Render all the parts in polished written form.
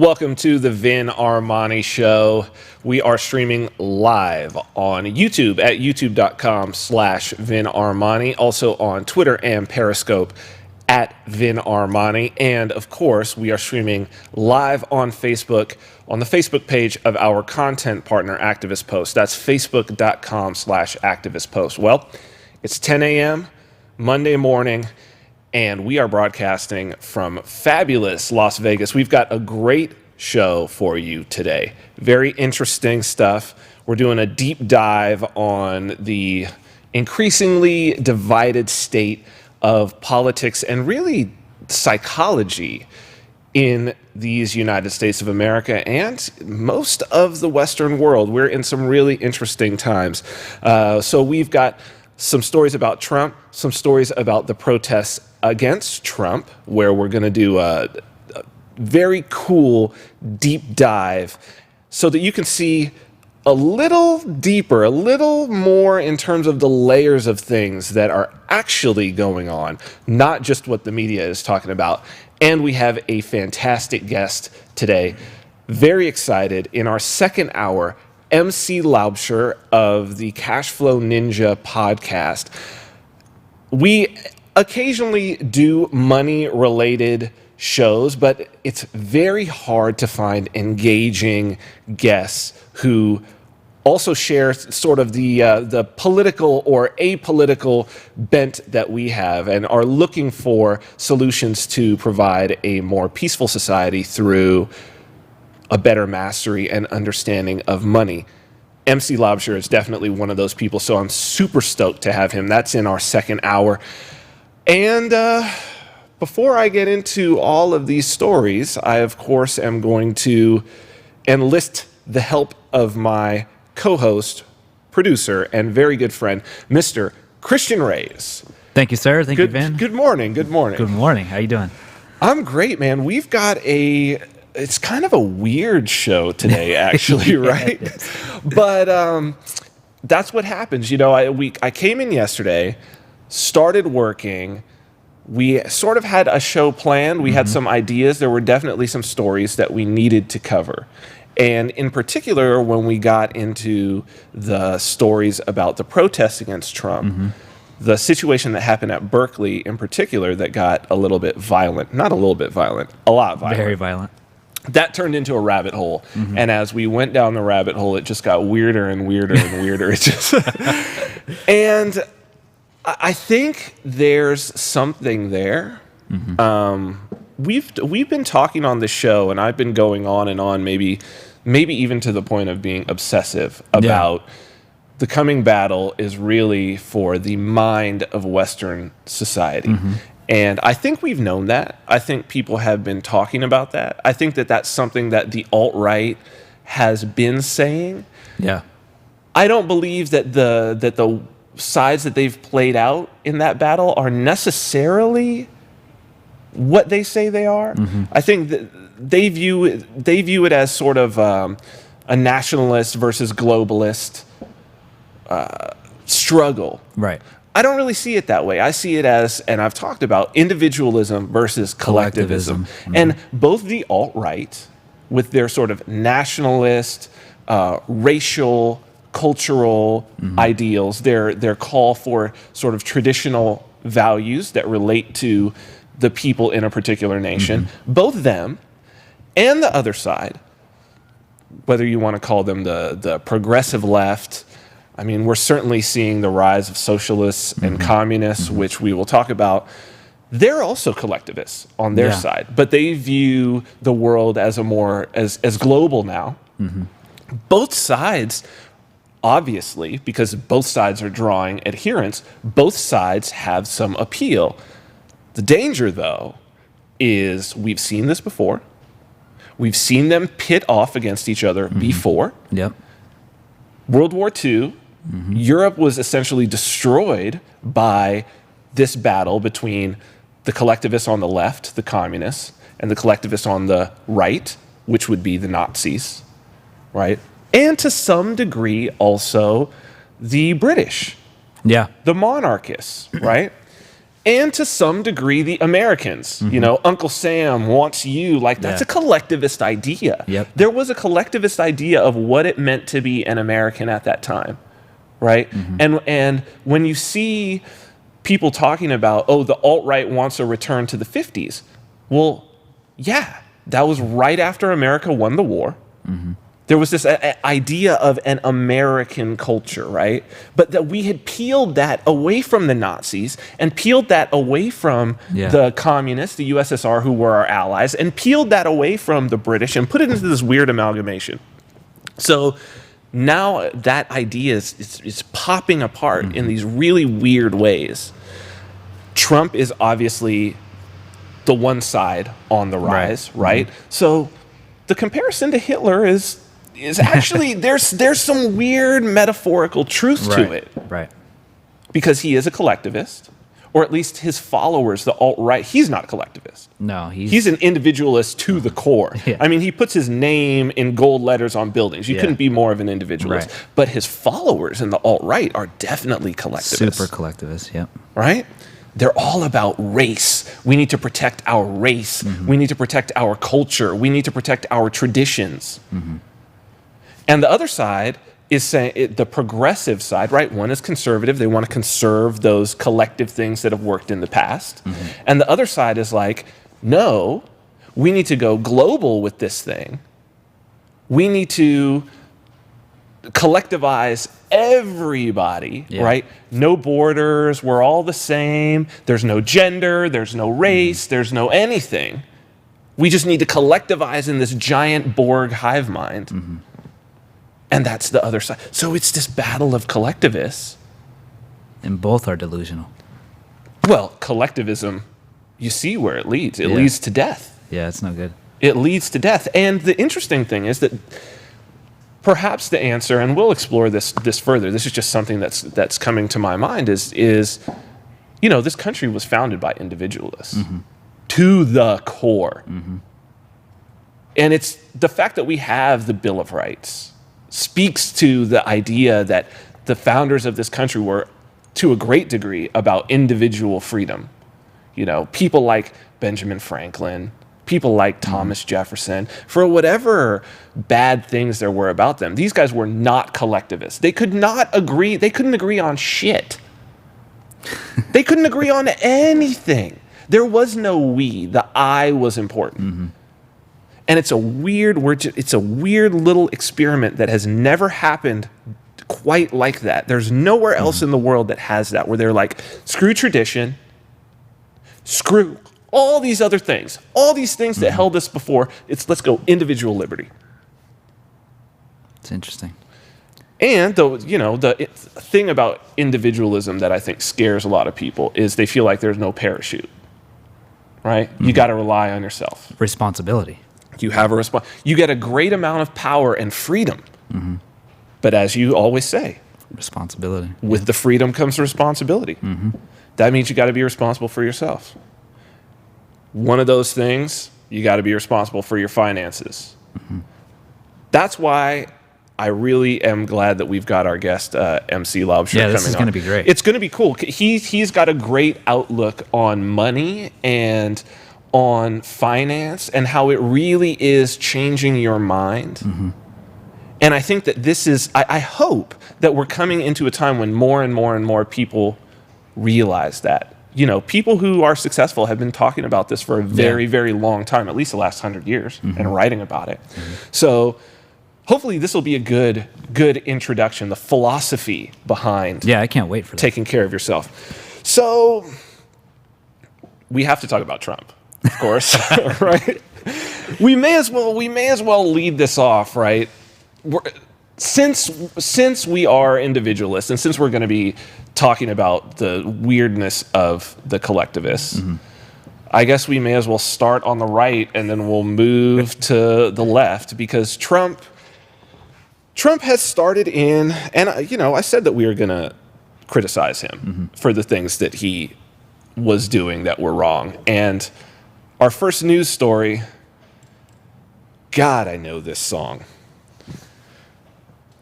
Welcome to the Vin Armani Show. We are streaming live on YouTube at youtube.com/Vin Armani. Also on Twitter and Periscope at Vin Armani. And of course, we are streaming live on Facebook on the Facebook page of our content partner, Activist Post. That's facebook.com/Activist Post. Well, it's 10 a.m. Monday morning, and we are broadcasting from fabulous Las Vegas. We've got a great show for you today. Very interesting stuff. We're doing a deep dive on the increasingly divided state of politics and really psychology in these United States of America and most of the Western world. We're in some really interesting times. So we've got some stories about Trump, some stories about the protests against Trump, where we're going to do a very cool deep dive so that you can see a little deeper, a little more in terms of the layers of things that are actually going on, not just what the media is talking about. And we have a fantastic guest today. Very excited. In our second hour, MC Laubscher of the Cashflow Ninja podcast. We occasionally do money-related shows, but it's very hard to find engaging guests who also share sort of the political or apolitical bent that we have and are looking for solutions to provide a more peaceful society through a better mastery and understanding of money. MC Laubscher is definitely one of those people, so I'm super stoked to have him. That's in our second hour. And before I get into all of these stories, I, of course, am going to enlist the help of my co-host, producer, and very good friend, Mr. Christian Reyes. Thank you, sir. Thank you, Vin. Good morning. Good morning. Good morning. How you doing? I'm great, man. We've got it's kind of a weird show today, actually, right? But that's what happens. You know, I came in yesterday, started working. We sort of had a show planned. We had some ideas. There were definitely some stories that we needed to cover. And in particular, when we got into the stories about the protests against Trump, the situation that happened at Berkeley in particular that got a little bit violent, not a little bit violent, a lot violent. Very violent. That turned into a rabbit hole. And as we went down the rabbit hole, it just got weirder and weirder and weirder. It just and I think there's something there. We've been talking on the show, and I've been going on and on, maybe even to the point of being obsessive about the coming battle is really for the mind of Western society. And I think we've known that. I think people have been talking about that. I think that that's something that the alt-right has been saying. Yeah. I don't believe that the sides that they've played out in that battle are necessarily what they say they are. I think that they view it as sort of a nationalist versus globalist struggle. Right. I don't really see it that way. I see it as, and I've talked about, individualism versus collectivism. And both the alt-right, with their sort of nationalist, racial, cultural ideals, their call for sort of traditional values that relate to the people in a particular nation, both them and the other side, whether you want to call them the progressive left. I mean, we're certainly seeing the rise of socialists and communists, which we will talk about. They're also collectivists on their side, but they view the world as as global now. Both sides, obviously, because both sides are drawing adherents, both sides have some appeal. The danger, though, is we've seen this before. We've seen them pit off against each other before. Yep. World War II, Europe was essentially destroyed by this battle between the collectivists on the left, the communists, and the collectivists on the right, which would be the Nazis, right? And to some degree also the British, the monarchists, right? and to some degree the Americans. You know, Uncle Sam wants you, like that's a collectivist idea. Yep. There was a collectivist idea of what it meant to be an American at that time, right? And when you see people talking about, oh, the alt-right wants a return to the 50s, well, yeah, that was right after America won the war. There was this idea of an American culture, right? But that we had peeled that away from the Nazis and peeled that away from the communists, the USSR, who were our allies, and peeled that away from the British and put it into this weird amalgamation. So now that idea is popping apart in these really weird ways. Trump is obviously the one side on the rise, right? So the comparison to Hitler is actually there's some weird metaphorical truth to it. Right. Because he is a collectivist, or at least his followers, the alt-right, he's not a collectivist. No, he's an individualist to the core. I mean, he puts his name in gold letters on buildings. You couldn't be more of an individualist. But his followers in the alt-right are definitely collectivists. Super collectivist, yep. Right? They're all about race. We need to protect our race. We need to protect our culture. We need to protect our traditions. And the other side is saying, the progressive side, right? One is conservative. They want to conserve those collective things that have worked in the past. And the other side is like, no, we need to go global with this thing. We need to collectivize everybody, right? No borders. We're all the same. There's no gender. There's no race. There's no anything. We just need to collectivize in this giant Borg hive mind. And that's the other side. So it's this battle of collectivists. And both are delusional. Well, collectivism, you see where it leads. It leads to death. Yeah, it's no good. It leads to death. And the interesting thing is that perhaps the answer, and we'll explore this further, this is just something that's coming to my mind, is you know, this country was founded by individualists to the core. And it's the fact that we have the Bill of Rights speaks to the idea that the founders of this country were, to a great degree, about individual freedom. You know, people like Benjamin Franklin, people like Thomas Jefferson, for whatever bad things there were about them, these guys were not collectivists. They could not agree. They couldn't agree on shit. They couldn't agree on anything. There was no we. The I was important. And it's a weird little experiment that has never happened quite like that. There's nowhere else in the world that has that, where they're like, screw tradition, screw all these other things, all these things that held us before. Let's go individual liberty. It's interesting. And the thing about individualism that I think scares a lot of people is they feel like there's no parachute, right? You got to rely on yourself. Responsibility. You have a you get a great amount of power and freedom. But as you always say, responsibility. With the freedom comes responsibility. That means you got to be responsible for yourself. One of those things, you got to be responsible for your finances. That's why I really am glad that we've got our guest, MC Laubscher, coming on. Yeah, this is going to be great. It's going to be cool. He's got a great outlook on money and on finance and how it really is changing your mind. And I think that this is, I hope that we're coming into a time when more and more and more people realize that. You know, people who are successful have been talking about this for a very, very long time, at least the last 100 years, and writing about it. So hopefully this will be a good introduction, the philosophy behind I can't wait for that. Taking care of yourself. So we have to talk about Trump. Of course, right? We may as well lead this off, right? Since we are individualists, and since we're going to be talking about the weirdness of the collectivists, I guess we may as well start on the right, and then we'll move to the left, because Trump has started in, and I said that we were going to criticize him for the things that he was doing that were wrong, and our first news story, God, I know this song.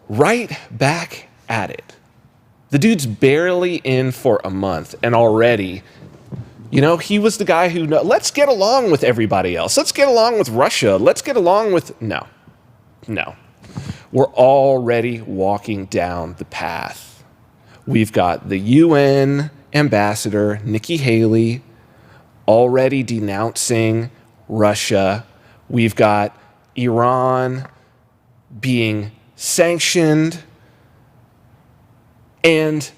Right Back at It. The dude's barely in for a month, and already He was the guy who, let's get along with everybody else. Let's get along with Russia. Let's get along with, no. We're already walking down the path. We've got the UN ambassador, Nikki Haley, already denouncing Russia. We've got Iran being sanctioned. And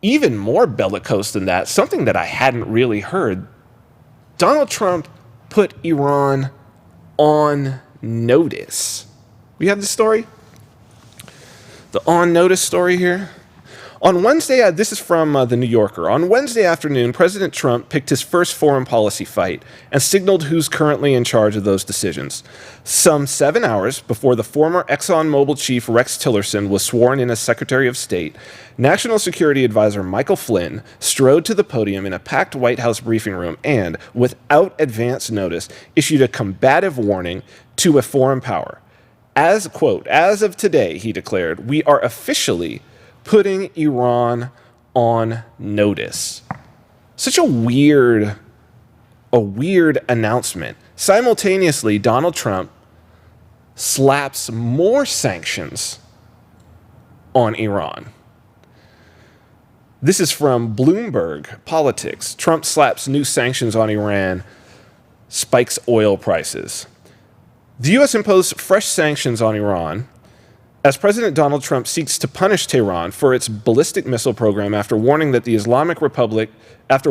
even more bellicose than that, something that I hadn't really heard, Donald Trump put Iran on notice. We have the story? The on notice story here? On Wednesday, this is from The New Yorker. On Wednesday afternoon, President Trump picked his first foreign policy fight and signaled who's currently in charge of those decisions. Some 7 hours before the former ExxonMobil chief Rex Tillerson was sworn in as Secretary of State, National Security Advisor Michael Flynn strode to the podium in a packed White House briefing room and, without advance notice, issued a combative warning to a foreign power. As, quote, as of today, he declared, we are officially putting Iran on notice. Such a weird announcement. Simultaneously, Donald Trump slaps more sanctions on Iran. This is from Bloomberg Politics. Trump slaps new sanctions on Iran, spikes oil prices. The U.S. imposed fresh sanctions on Iran as President Donald Trump seeks to punish Tehran for its ballistic missile program after warning the Islamic Republic that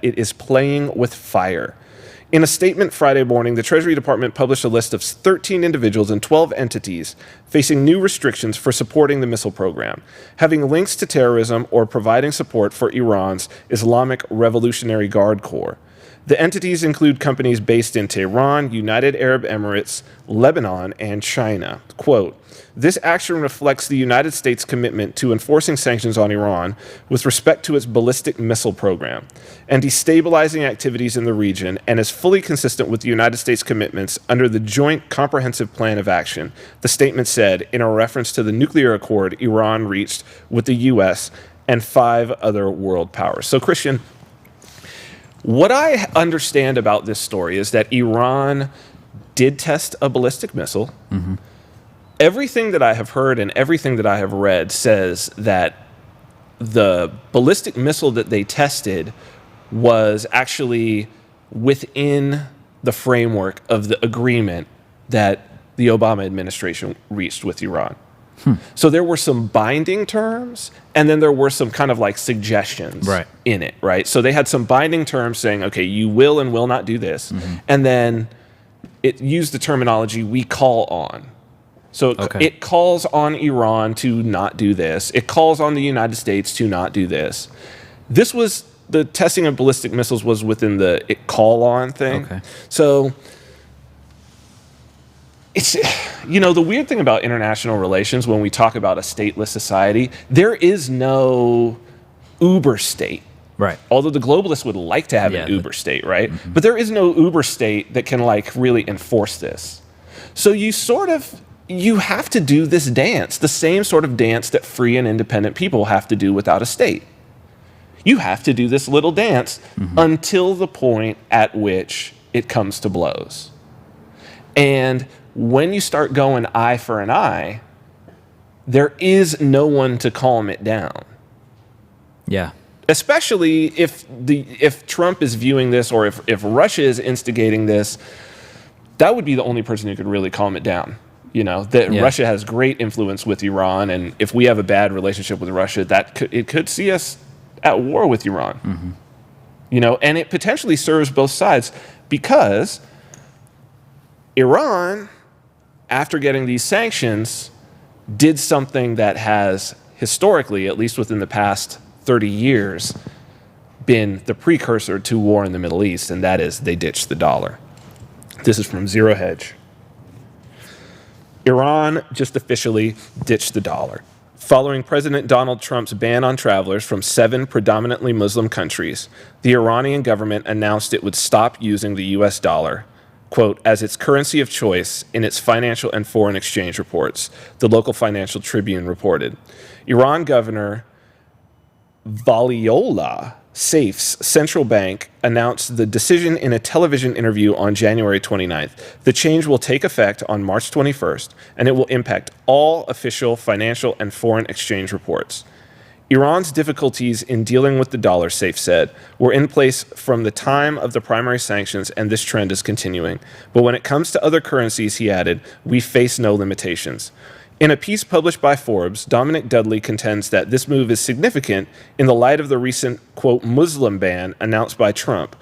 it is playing with fire. In a statement Friday morning, the Treasury Department published a list of 13 individuals and 12 entities facing new restrictions for supporting the missile program, having links to terrorism or providing support for Iran's Islamic Revolutionary Guard Corps. The entities include companies based in Tehran, United Arab Emirates, Lebanon, and China. Quote, this action reflects the United States' commitment to enforcing sanctions on Iran with respect to its ballistic missile program and destabilizing activities in the region, and is fully consistent with the United States' commitments under the Joint Comprehensive Plan of Action, the statement said in a reference to the nuclear accord Iran reached with the U.S. and 5 other world powers. So, Christian, what I understand about this story is that Iran did test a ballistic missile. Mm-hmm. Everything that I have heard and everything that I have read says that the ballistic missile that they tested was actually within the framework of the agreement that the Obama administration reached with Iran. So there were some binding terms, and then there were some kind of like suggestions in it, right? So they had some binding terms saying, okay, you will and will not do this. Mm-hmm. And then it used the terminology we call on. So it calls on Iran to not do this. It calls on the United States to not do this. This was, the testing of ballistic missiles was within the it call on thing. Okay. So it's, the weird thing about international relations when we talk about a stateless society, there is no uber state. Right. Although the globalists would like to have an uber state, right? Mm-hmm. But there is no uber state that can like really enforce this. So you have to do this dance, the same sort of dance that free and independent people have to do without a state. You have to do this little dance until the point at which it comes to blows. And when you start going eye for an eye, there is no one to calm it down. Yeah. Especially if Trump is viewing this, or if Russia is instigating this, that would be the only person who could really calm it down. Russia has great influence with Iran, and if we have a bad relationship with Russia, it could see us at war with Iran. Mm-hmm. And it potentially serves both sides, because Iran, after getting these sanctions, did something that has historically, at least within the past 30 years, been the precursor to war in the Middle East, and that is they ditched the dollar. This is from Zero Hedge. Iran just officially ditched the dollar. Following President Donald Trump's ban on travelers from 7 predominantly Muslim countries, the Iranian government announced it would stop using the U.S. dollar, quote, as its currency of choice in its financial and foreign exchange reports, the local Financial Tribune reported. Iran Governor Valhalla Safe's central bank announced the decision in a television interview on January 29th. The change will take effect on March 21st, and it will impact all official financial and foreign exchange reports. Iran's difficulties in dealing with the dollar, Safe said, were in place from the time of the primary sanctions, and this trend is continuing. But when it comes to other currencies, he added, we face no limitations. In a piece published by Forbes, Dominic Dudley contends that this move is significant in the light of the recent, quote, Muslim ban announced by Trump.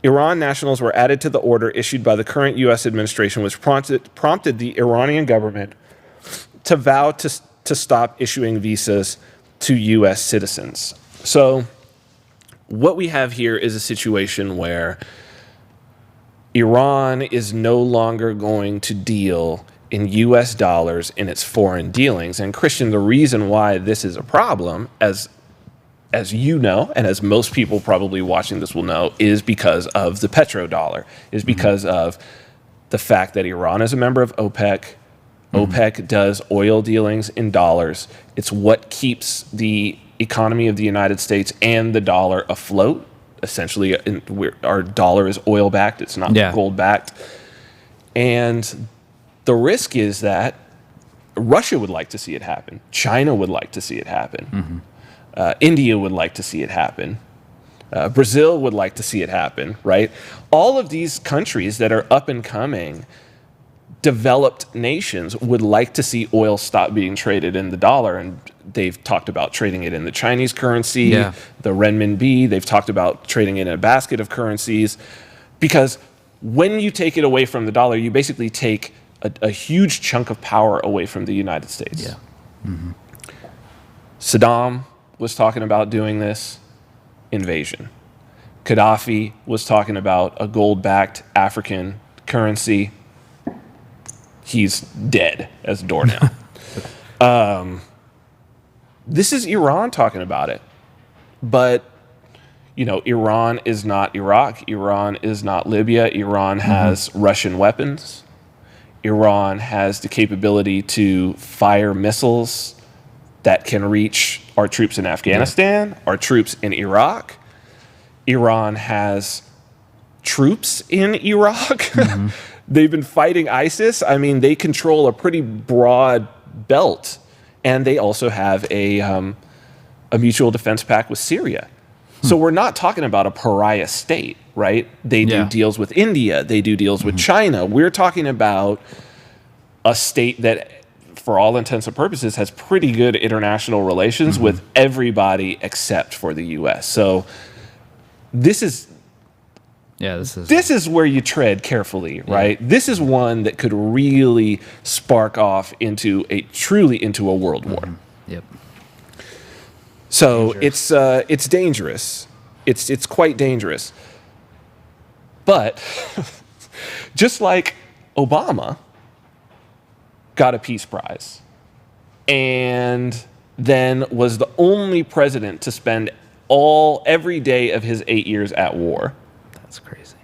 Iran nationals were added to the order issued by the current U.S. administration, which prompted the Iranian government to vow to stop issuing visas to U.S. citizens. So what we have here is a situation where Iran is no longer going to deal in U.S. dollars in its foreign dealings. And Christian, the reason why this is a problem, as you know, and as most people probably watching this will know, is because of the petrodollar, is because of the fact that Iran is a member of OPEC. OPEC does oil dealings in dollars. It's what keeps the economy of the United States and the dollar afloat. Essentially, our dollar is oil-backed. It's not gold-backed. And the risk is that Russia would like to see it happen. China would like to see it happen. India would like to see it happen. Brazil would like to see it happen, right? All of these countries that are up and coming, developed nations, would like to see oil stop being traded in the dollar. And they've talked about trading it in the Chinese currency, the renminbi. They've talked about trading it in a basket of currencies. Because when you take it away from the dollar, you basically take a huge chunk of power away from the United States. Saddam was talking about doing this, invasion. Gaddafi was talking about a gold-backed African currency. He's dead as a doornail. This is Iran talking about it. But, you know, Iran is not Iraq. Iran is not Libya. Iran has Russian weapons. Iran has the capability to fire missiles that can reach our troops in Afghanistan, our troops in Iraq. Iran has troops in Iraq. They've been fighting ISIS. I mean, they control a pretty broad belt. And they also have a mutual defense pact with Syria. So we're not talking about a pariah state, right? They do deals with India. They do deals with China. We're talking about a state that, for all intents and purposes, has pretty good international relations with everybody except for the U.S. So this is where you tread carefully, right? This is one that could really spark off into a world war. So it's dangerous. It's quite dangerous. But just like Obama got a Peace Prize and then was the only president to spend every day of his 8 years at war. That's crazy.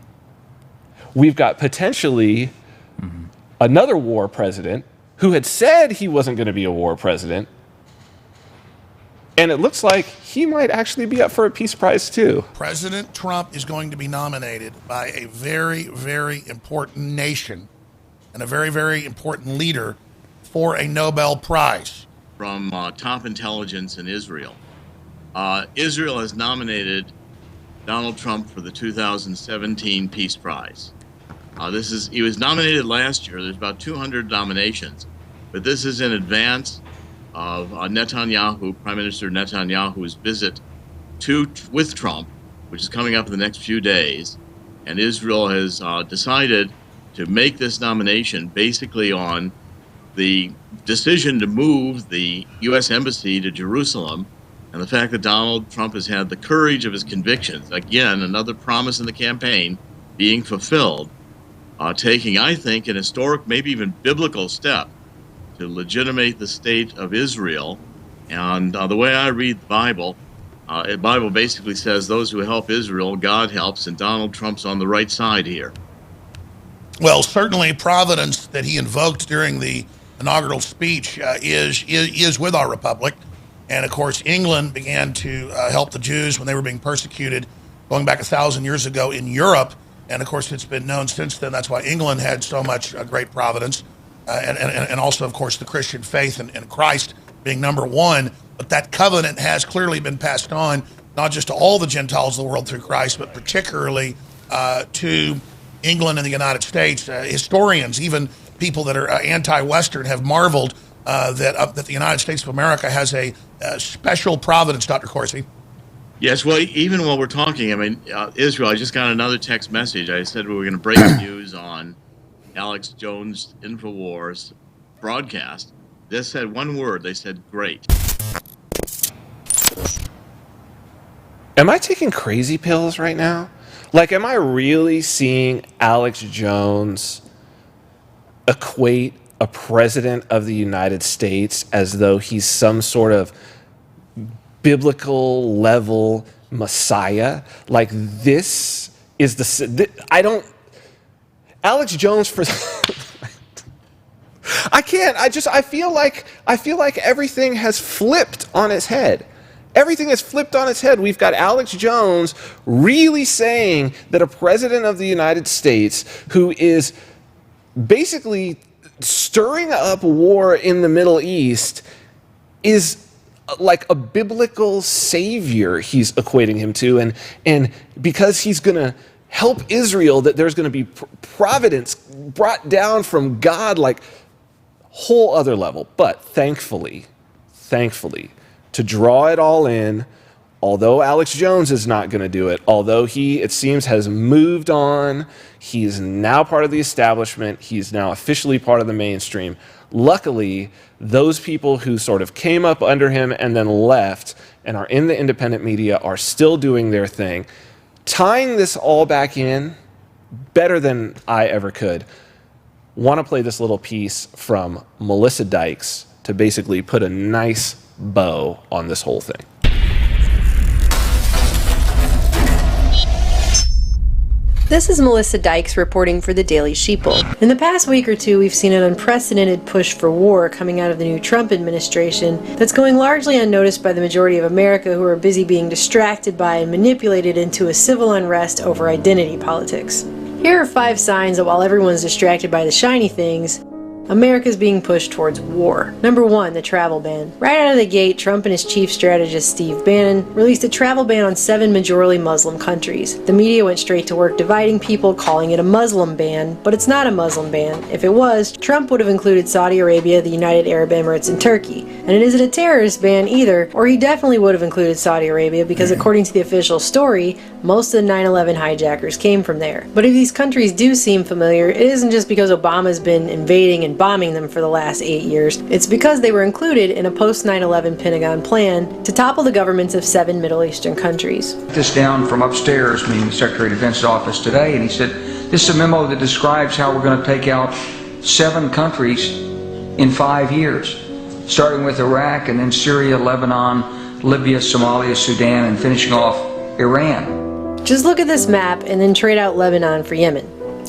We've got potentially another war president who had said he wasn't going to be a war president. And it looks like he might actually be up for a Peace Prize, too. President Trump is going to be nominated by a very, very important nation and a very, very important leader for a Nobel Prize. From top intelligence in Israel. Israel has nominated Donald Trump for the 2017 Peace Prize. He was nominated last year. There's about 200 nominations, but this is in advance of Netanyahu, Prime Minister Netanyahu's visit with Trump, which is coming up in the next few days. And Israel has decided to make this nomination basically on the decision to move the U.S. Embassy to Jerusalem and the fact that Donald Trump has had the courage of his convictions. Again, another promise in the campaign being fulfilled, taking, I think, an historic, maybe even biblical step to legitimate the state of Israel. And the way I read the Bible basically says those who help Israel, God helps, and Donald Trump's on the right side here. Well, certainly providence that he invoked during the inaugural speech is with our republic. And of course, England began to help the Jews when they were being persecuted going back 1,000 years ago in Europe. And of course, it's been known since then. That's why England had so much great providence. And also, of course, the Christian faith and Christ being number one. But that covenant has clearly been passed on, not just to all the Gentiles of the world through Christ, but particularly to England and the United States. Historians, even people that are anti-Western, have marveled that the United States of America has a special providence, Dr. Corsi. Yes, well, even while we're talking, I mean, Israel, I just got another text message. I said we were going to break the news on Alex Jones' InfoWars broadcast. They said one word. They said, great. Am I taking crazy pills right now? Like, am I really seeing Alex Jones equate a president of the United States as though he's some sort of biblical level Messiah? Like, this is Alex Jones for I can't. I feel like everything has flipped on its head. Everything is flipped on its head. We've got Alex Jones really saying that a president of the United States who is basically stirring up war in the Middle East is like a biblical savior he's equating him to. And because he's going to help Israel, that there's going to be providence brought down from God, like whole other level. But thankfully, to draw it all in, although Alex Jones is not going to do it, although he, it seems, has moved on, he's now part of the establishment, he's now officially part of the mainstream. Luckily, those people who sort of came up under him and then left and are in the independent media are still doing their thing, tying this all back in better than I ever could. Want to play this little piece from Melissa Dykes to basically put a nice bow on this whole thing. This is Melissa Dykes reporting for the Daily Sheeple. In the past week or two, we've seen an unprecedented push for war coming out of the new Trump administration that's going largely unnoticed by the majority of America, who are busy being distracted by and manipulated into a civil unrest over identity politics. Here are 5 signs that while everyone's distracted by the shiny things, America's being pushed towards war. Number 1, the travel ban. Right out of the gate, Trump and his chief strategist Steve Bannon released a travel ban on 7 majorly Muslim countries. The media went straight to work dividing people, calling it a Muslim ban, but it's not a Muslim ban. If it was, Trump would have included Saudi Arabia, the United Arab Emirates, and Turkey. And it isn't a terrorist ban either, or he definitely would have included Saudi Arabia because according to the official story, most of the 9/11 hijackers came from there. But if these countries do seem familiar, it isn't just because Obama's been invading and bombing them for the last 8 years. It's because they were included in a post-9/11 Pentagon plan to topple the governments of 7 Middle Eastern countries. This down from upstairs, meaning the Secretary of Defense's office today, and he said, this is a memo that describes how we're going to take out 7 countries in 5 years, starting with Iraq and then Syria, Lebanon, Libya, Somalia, Sudan, and finishing off Iran. Just look at this map and then trade out Lebanon for Yemen.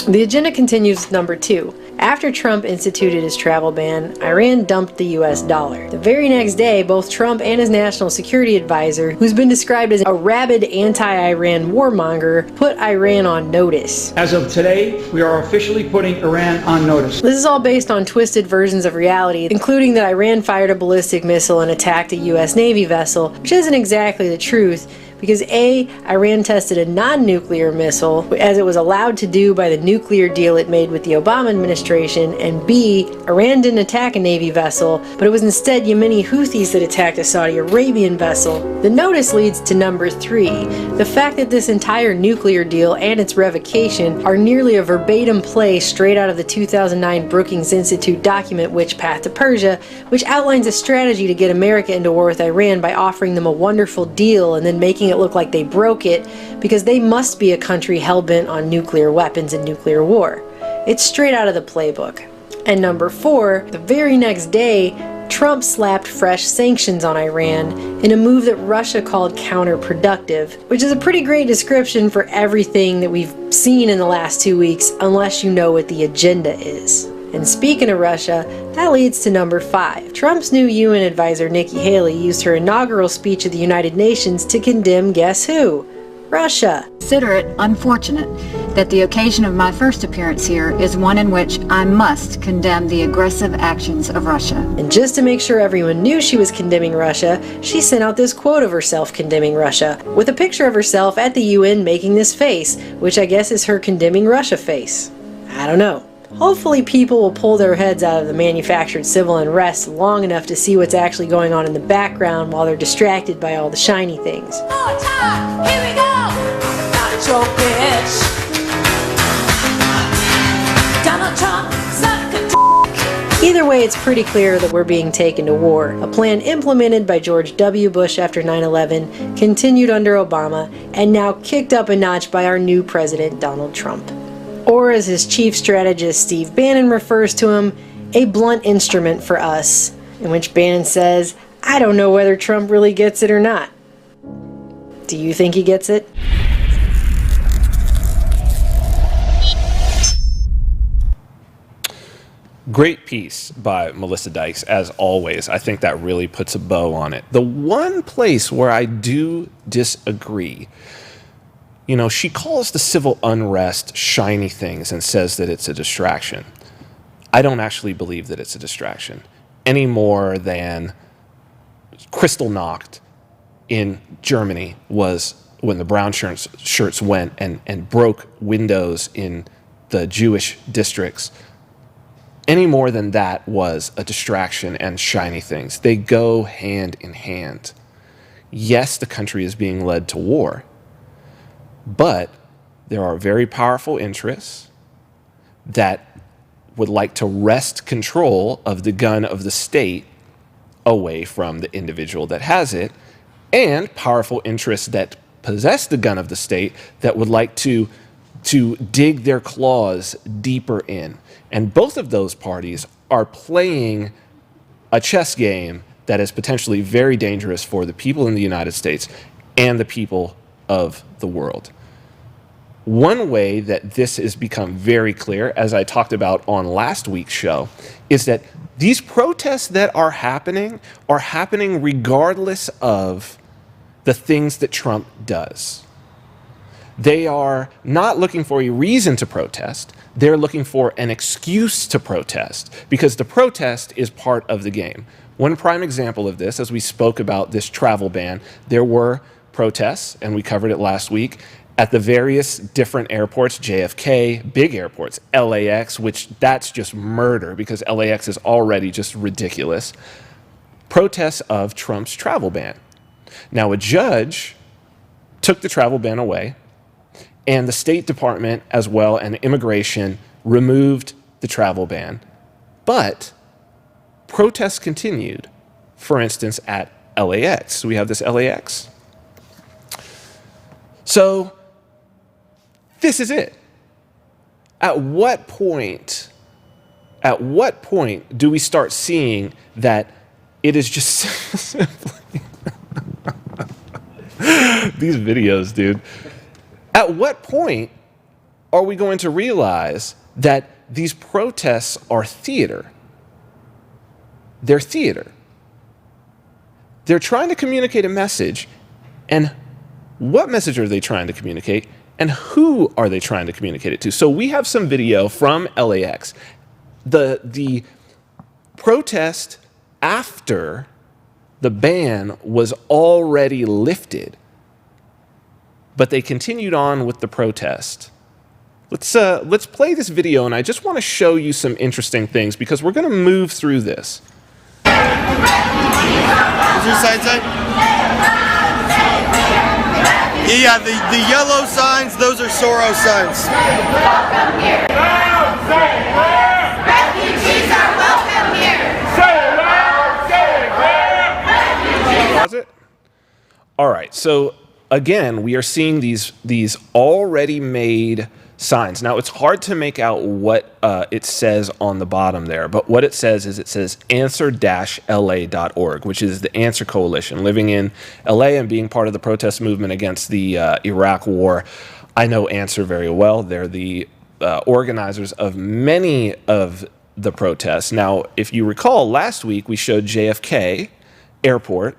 The agenda continues with number 2. After Trump instituted his travel ban, Iran dumped the US dollar. The very next day, both Trump and his national security advisor, who's been described as a rabid anti-Iran warmonger, put Iran on notice. As of today, we are officially putting Iran on notice. This is all based on twisted versions of reality, including that Iran fired a ballistic missile and attacked a US Navy vessel, which isn't exactly the truth. Because A, Iran tested a non-nuclear missile, as it was allowed to do by the nuclear deal it made with the Obama administration, and B, Iran didn't attack a Navy vessel, but it was instead Yemeni Houthis that attacked a Saudi Arabian vessel. The notice leads to number 3, the fact that this entire nuclear deal and its revocation are nearly a verbatim play straight out of the 2009 Brookings Institute document Which Path to Persia, which outlines a strategy to get America into war with Iran by offering them a wonderful deal and then making it look like they broke it because they must be a country hell-bent on nuclear weapons and nuclear war. It's straight out of the playbook. And number 4, the very next day, Trump slapped fresh sanctions on Iran in a move that Russia called counterproductive, which is a pretty great description for everything that we've seen in the last 2 weeks, unless you know what the agenda is. And speaking of Russia, that leads to number 5. Trump's new UN advisor Nikki Haley used her inaugural speech at the United Nations to condemn guess who? Russia. Consider it unfortunate that the occasion of my first appearance here is one in which I must condemn the aggressive actions of Russia. And just to make sure everyone knew she was condemning Russia, she sent out this quote of herself condemning Russia, with a picture of herself at the UN making this face, which I guess is her condemning Russia face. I don't know. Hopefully people will pull their heads out of the manufactured civil unrest long enough to see what's actually going on in the background while they're distracted by all the shiny things. More time. Here we go. Not your bitch. Donald Trump, suck a d-. Either way, it's pretty clear that we're being taken to war. A plan implemented by George W. Bush after 9/11, continued under Obama, and now kicked up a notch by our new president, Donald Trump. Or as his chief strategist Steve Bannon refers to him, a blunt instrument for us, in which Bannon says, I don't know whether Trump really gets it or not. Do you think he gets it? Great piece by Melissa Dykes, as always. I think that really puts a bow on it. The one place where I do disagree, you know, she calls the civil unrest shiny things and says that it's a distraction. I don't actually believe that it's a distraction any more than Kristallnacht in Germany was when the brown shirts went and broke windows in the Jewish districts. Any more than that was a distraction and shiny things. They go hand in hand. Yes, the country is being led to war, but there are very powerful interests that would like to wrest control of the gun of the state away from the individual that has it, and powerful interests that possess the gun of the state that would like to dig their claws deeper in. And both of those parties are playing a chess game that is potentially very dangerous for the people in the United States and the people of the world. One way that this has become very clear, as I talked about on last week's show, is that these protests that are happening regardless of the things that Trump does. They are not looking for a reason to protest. They're looking for an excuse to protest, because the protest is part of the game. One prime example of this, as we spoke about this travel ban, there were protests, and we covered it last week, at the various different airports, JFK, big airports, LAX, which that's just murder because LAX is already just ridiculous, protests of Trump's travel ban. Now, a judge took the travel ban away, and the State Department as well and immigration removed the travel ban. But protests continued, for instance, at LAX. So we have this LAX. So this is it. At what point do we start seeing that it is just simply these videos, dude? At what point are we going to realize that these protests are theater? They're theater. They're trying to communicate a message, and what message are they trying to communicate, and who are they trying to communicate it to? So we have some video from LAX. The protest after the ban was already lifted, but they continued on with the protest. Let's play this video, and I just want to show you some interesting things because we're going to move through this. What's your sign say? Yeah, the yellow signs, those are Soros signs. Welcome here. Refugees are welcome here. Pause it. All right, so again, we are seeing these already made signs. Now, it's hard to make out what it says on the bottom there, but what it says is answer-la.org, which is the Answer Coalition. Living in LA and being part of the protest movement against the Iraq War, I know Answer very well. They're the organizers of many of the protests. Now, if you recall, last week we showed JFK Airport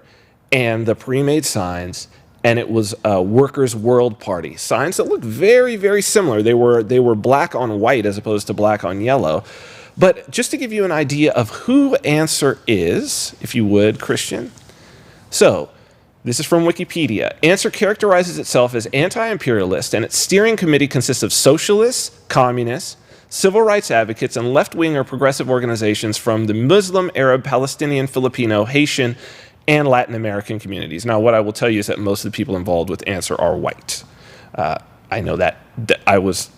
and the pre-made signs, and it was a Workers' World Party. Signs that looked very, very similar. They were black on white as opposed to black on yellow. But just to give you an idea of who Answer is, if you would, Christian. So, this is from Wikipedia. Answer characterizes itself as anti-imperialist, and its steering committee consists of socialists, communists, civil rights advocates, and left-wing or progressive organizations from the Muslim, Arab, Palestinian, Filipino, Haitian, and Latin American communities. Now, what I will tell you is that most of the people involved with Answer are white. I know that I was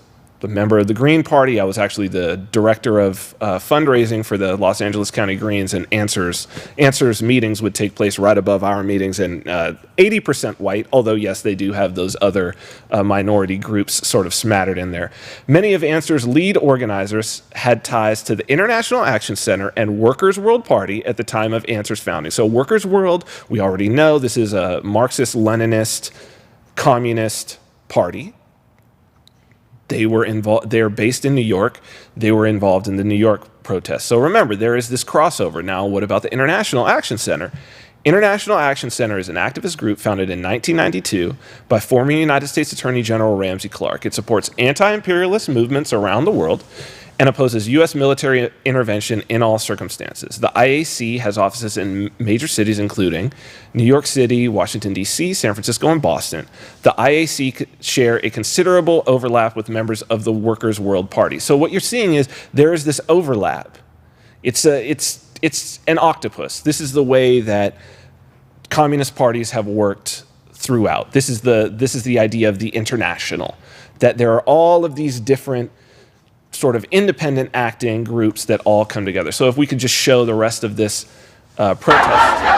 the member of the Green Party. I was actually the director of fundraising for the Los Angeles County Greens, and Answer's meetings would take place right above our meetings, and 80% white, although yes, they do have those other minority groups sort of smattered in there. Many of Answer's lead organizers had ties to the International Action Center and Workers' World Party at the time of Answer's founding. So Workers' World, we already know, this is a Marxist-Leninist communist party. They were involved. They're based in New York. They were involved in the New York protests. So remember, there is this crossover. Now, what about the International Action Center? International Action Center is an activist group founded in 1992 by former United States Attorney General Ramsey Clark. It supports anti-imperialist movements around the world and opposes U.S. military intervention in all circumstances. The IAC has offices in major cities including New York City, Washington, D.C., San Francisco, and Boston. The IAC share a considerable overlap with members of the Workers' World Party. So what you're seeing is there is this overlap. It's an octopus. This is the way that communist parties have worked throughout. This is the idea of the international, that there are all of these different sort of independent acting groups that all come together. So if we could just show the rest of this protest.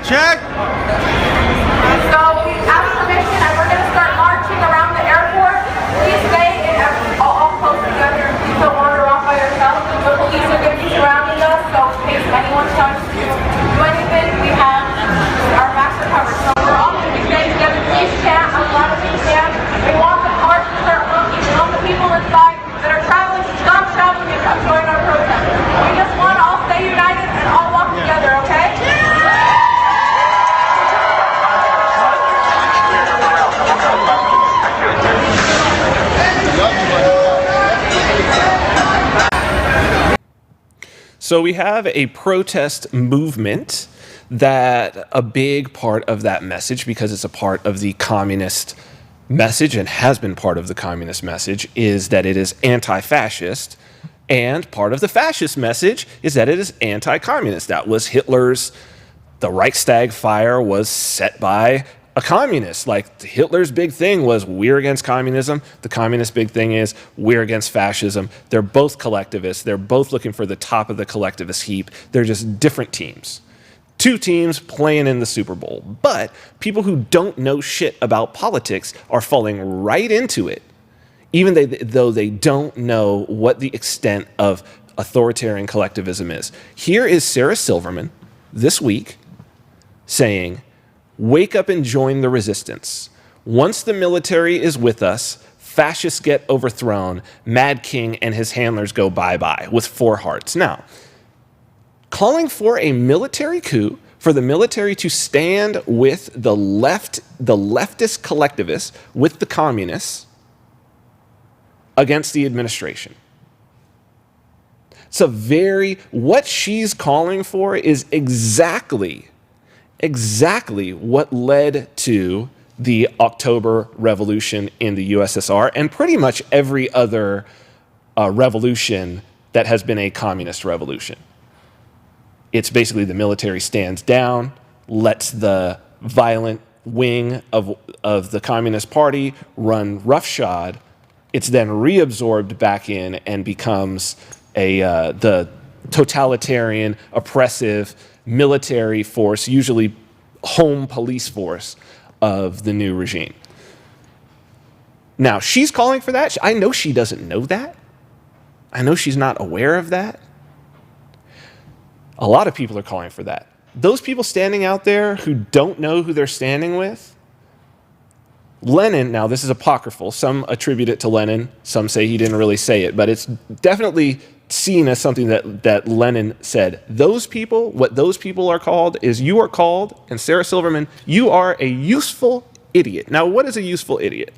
Check. So we have permission and we're going to start marching around the airport. Please stay and all close together and please don't wander off by yourself. The police are going to be surrounding us, so in case anyone tries to do anything, we have our backs are covered. So we're all going to be staying together. Please chant as loud as you can. We want the cars to start moving. We want the people inside that are traveling to stop traveling and come join our protest. We just want to all stay united and all walk together, okay? So we have a protest movement that a big part of that message, because it's a part of the communist message and has been part of the communist message, is that it is anti-fascist. And part of the fascist message is that it is anti-communist. That was the Reichstag fire was set by a communist. Like Hitler's big thing was we're against communism. The communist big thing is we're against fascism. They're both collectivists. They're both looking for the top of the collectivist heap. They're just different teams. Two teams playing in the Super Bowl. But people who don't know shit about politics are falling right into it, even though they don't know what the extent of authoritarian collectivism is. Here is Sarah Silverman this week saying, "Wake up and join the resistance. Once the military is with us, fascists get overthrown, Mad King and his handlers go bye-bye," with 4 hearts. Now, calling for a military coup, for the military to stand with the leftist collectivists, with the communists, against the administration. What she's calling for is exactly what led to the October Revolution in the USSR and pretty much every other revolution that has been a communist revolution. It's basically the military stands down, lets the violent wing of the Communist Party run roughshod. It's then reabsorbed back in and becomes the totalitarian, oppressive military force, usually home police force of the new regime. Now, she's calling for that. I know she doesn't know that. I know she's not aware of that. A lot of people are calling for that. Those people standing out there who don't know who they're standing with, Lenin, now this is apocryphal, some attribute it to Lenin, some say he didn't really say it, but it's definitely seen as something that Lenin said. Those people, what those people are called is, you are called, and Sarah Silverman, you are a useful idiot. Now, what is a useful idiot?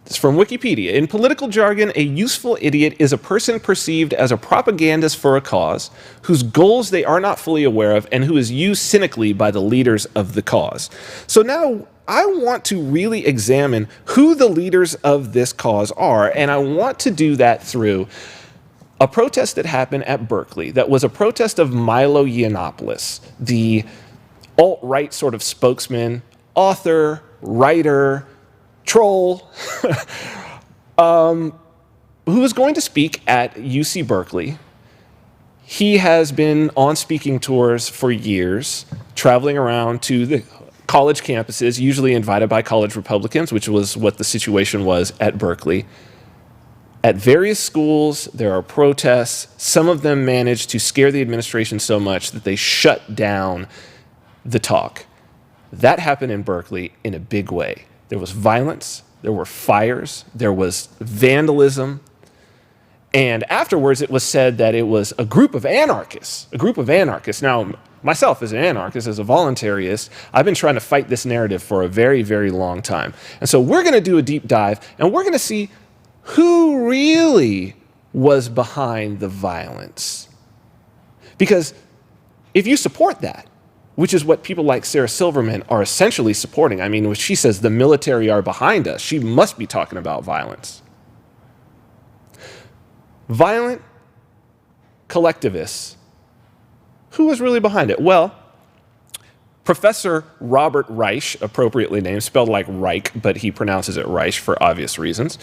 It's from Wikipedia. In political jargon, a useful idiot is a person perceived as a propagandist for a cause, whose goals they are not fully aware of, and who is used cynically by the leaders of the cause. So now I want to really examine who the leaders of this cause are, and I want to do that through a protest that happened at Berkeley that was a protest of Milo Yiannopoulos, the alt-right sort of spokesman, author, writer, troll, who was going to speak at UC Berkeley. He has been on speaking tours for years, traveling around to the college campuses, usually invited by college Republicans, which was what the situation was at Berkeley. At various schools, there are protests. Some of them managed to scare the administration so much that they shut down the talk. That happened in Berkeley in a big way. There was violence, there were fires, there was vandalism, and afterwards it was said that it was a group of anarchists. Now, myself as an anarchist, as a voluntarist, I've been trying to fight this narrative for a very, very long time. And so we're going to do a deep dive, and we're going to see who really was behind the violence. Because if you support that, which is what people like Sarah Silverman are essentially supporting. I mean, when she says the military are behind us, she must be talking about violence. Violent collectivists. Who was really behind it? Well, Professor Robert Reich, appropriately named, spelled like Reich, but he pronounces it Reich for obvious reasons.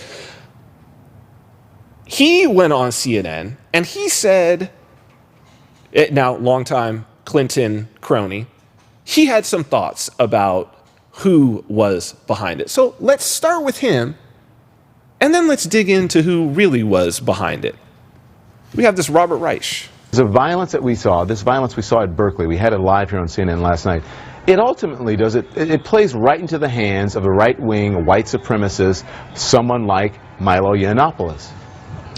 He went on CNN and he said, now, longtime Clinton crony, he had some thoughts about who was behind it. So let's start with him, and then let's dig into who really was behind it. We have this Robert Reich. The violence that we saw, this violence we saw at Berkeley, we had it live here on CNN last night, it ultimately does it plays right into the hands of a right-wing white supremacist, someone like Milo Yiannopoulos.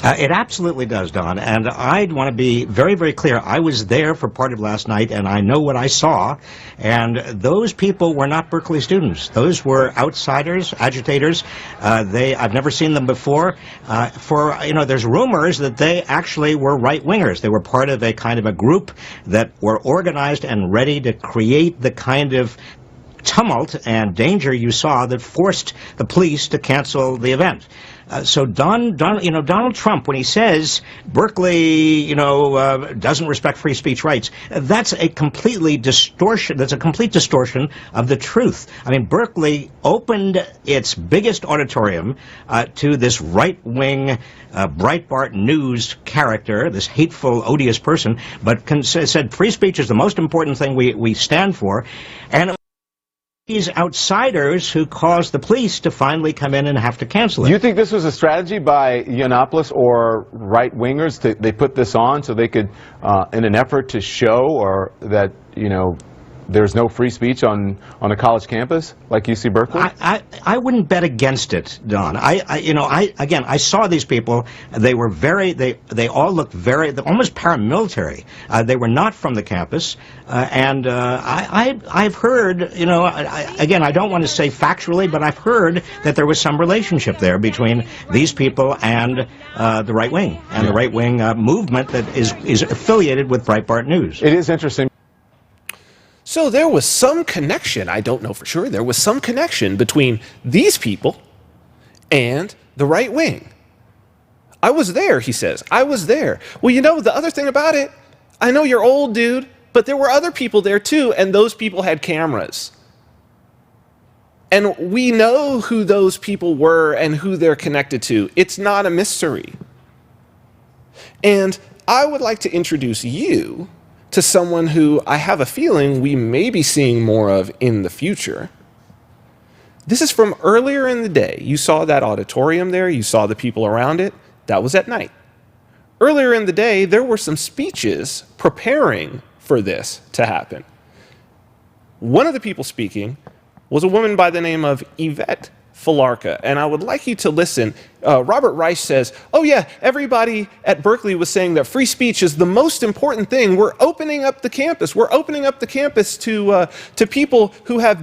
It absolutely does, Don, and I'd want to be very, very clear. I was there for part of last night, and I know what I saw, and those people were not Berkeley students. Those were outsiders, agitators. I've never seen them before. There's rumors that they actually were right-wingers. They were part of a kind of a group that were organized and ready to create the kind of tumult and danger you saw that forced the police to cancel the event. So Donald Trump, when he says Berkeley, doesn't respect free speech rights, that's a complete distortion of the truth. I mean, Berkeley opened its biggest auditorium to this right-wing Breitbart News character, this hateful, odious person, but said free speech is the most important thing we stand for, and these outsiders who caused the police to finally come in and have to cancel it. Do you think this was a strategy by Yiannopoulos or right-wingers? They put this on so they could, in an effort to show that, there's no free speech on a college campus like UC Berkeley? I wouldn't bet against it, Don. I saw these people. They were they all looked almost paramilitary. They were not from the campus, and I've heard, again, I don't want to say factually, but I've heard that there was some relationship there between these people and the right wing and the right wing movement that is affiliated with Breitbart News. It is interesting. So there was some connection, I don't know for sure, there was some connection between these people and the right wing. I was there, he says. I was there. Well, the other thing about it, I know you're old, dude, But there were other people there too, and those people had cameras. And we know who those people were and who they're connected to. It's not a mystery. And I would like to introduce you to someone who I have a feeling we may be seeing more of in the future. This is from earlier in the day. You saw that auditorium there. You saw the people around it. That was at night. Earlier in the day, there were some speeches preparing for this to happen. One of the people speaking was a woman by the name of Yvette Falarca, and I would like you to listen. Robert Reich says, oh yeah, everybody at Berkeley was saying that free speech is the most important thing. We're opening up the campus. We're opening up the campus to people who have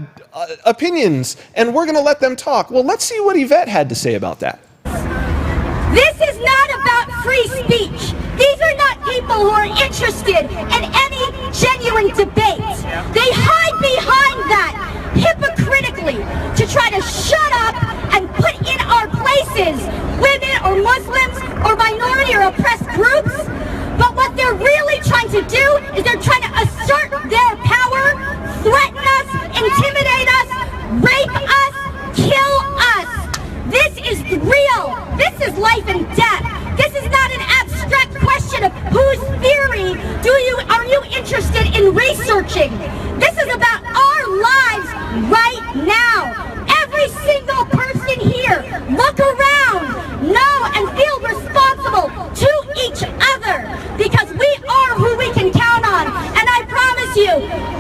opinions, and we're going to let them talk. Well, let's see what Yvette had to say about that. This is not about free speech. These are not people who are interested in any genuine debate. They hide behind that hypocritically to try to shut up and put in our places women or Muslims or minority or oppressed groups. But what they're really trying to do is they're trying to assert their power, threaten us, intimidate us, rape us, kill us. This is real. This is life and death. This is not an abstract question of whose theory are you interested in researching. This is about our lives right now. Every single person here, look around, know and feel responsible to each other because we are who we can count on. And I promise you,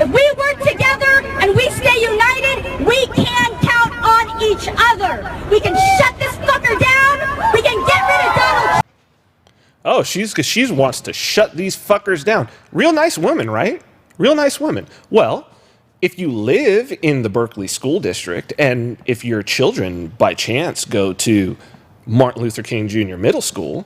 if we work together and we stay united, we can count on each other. We can shut this fucker down. We can get rid of Donald Trump. Oh, she wants to shut these fuckers down. Real nice woman, right? Real nice woman. Well, if you live in the Berkeley School District and if your children by chance go to Martin Luther King Jr. Middle School,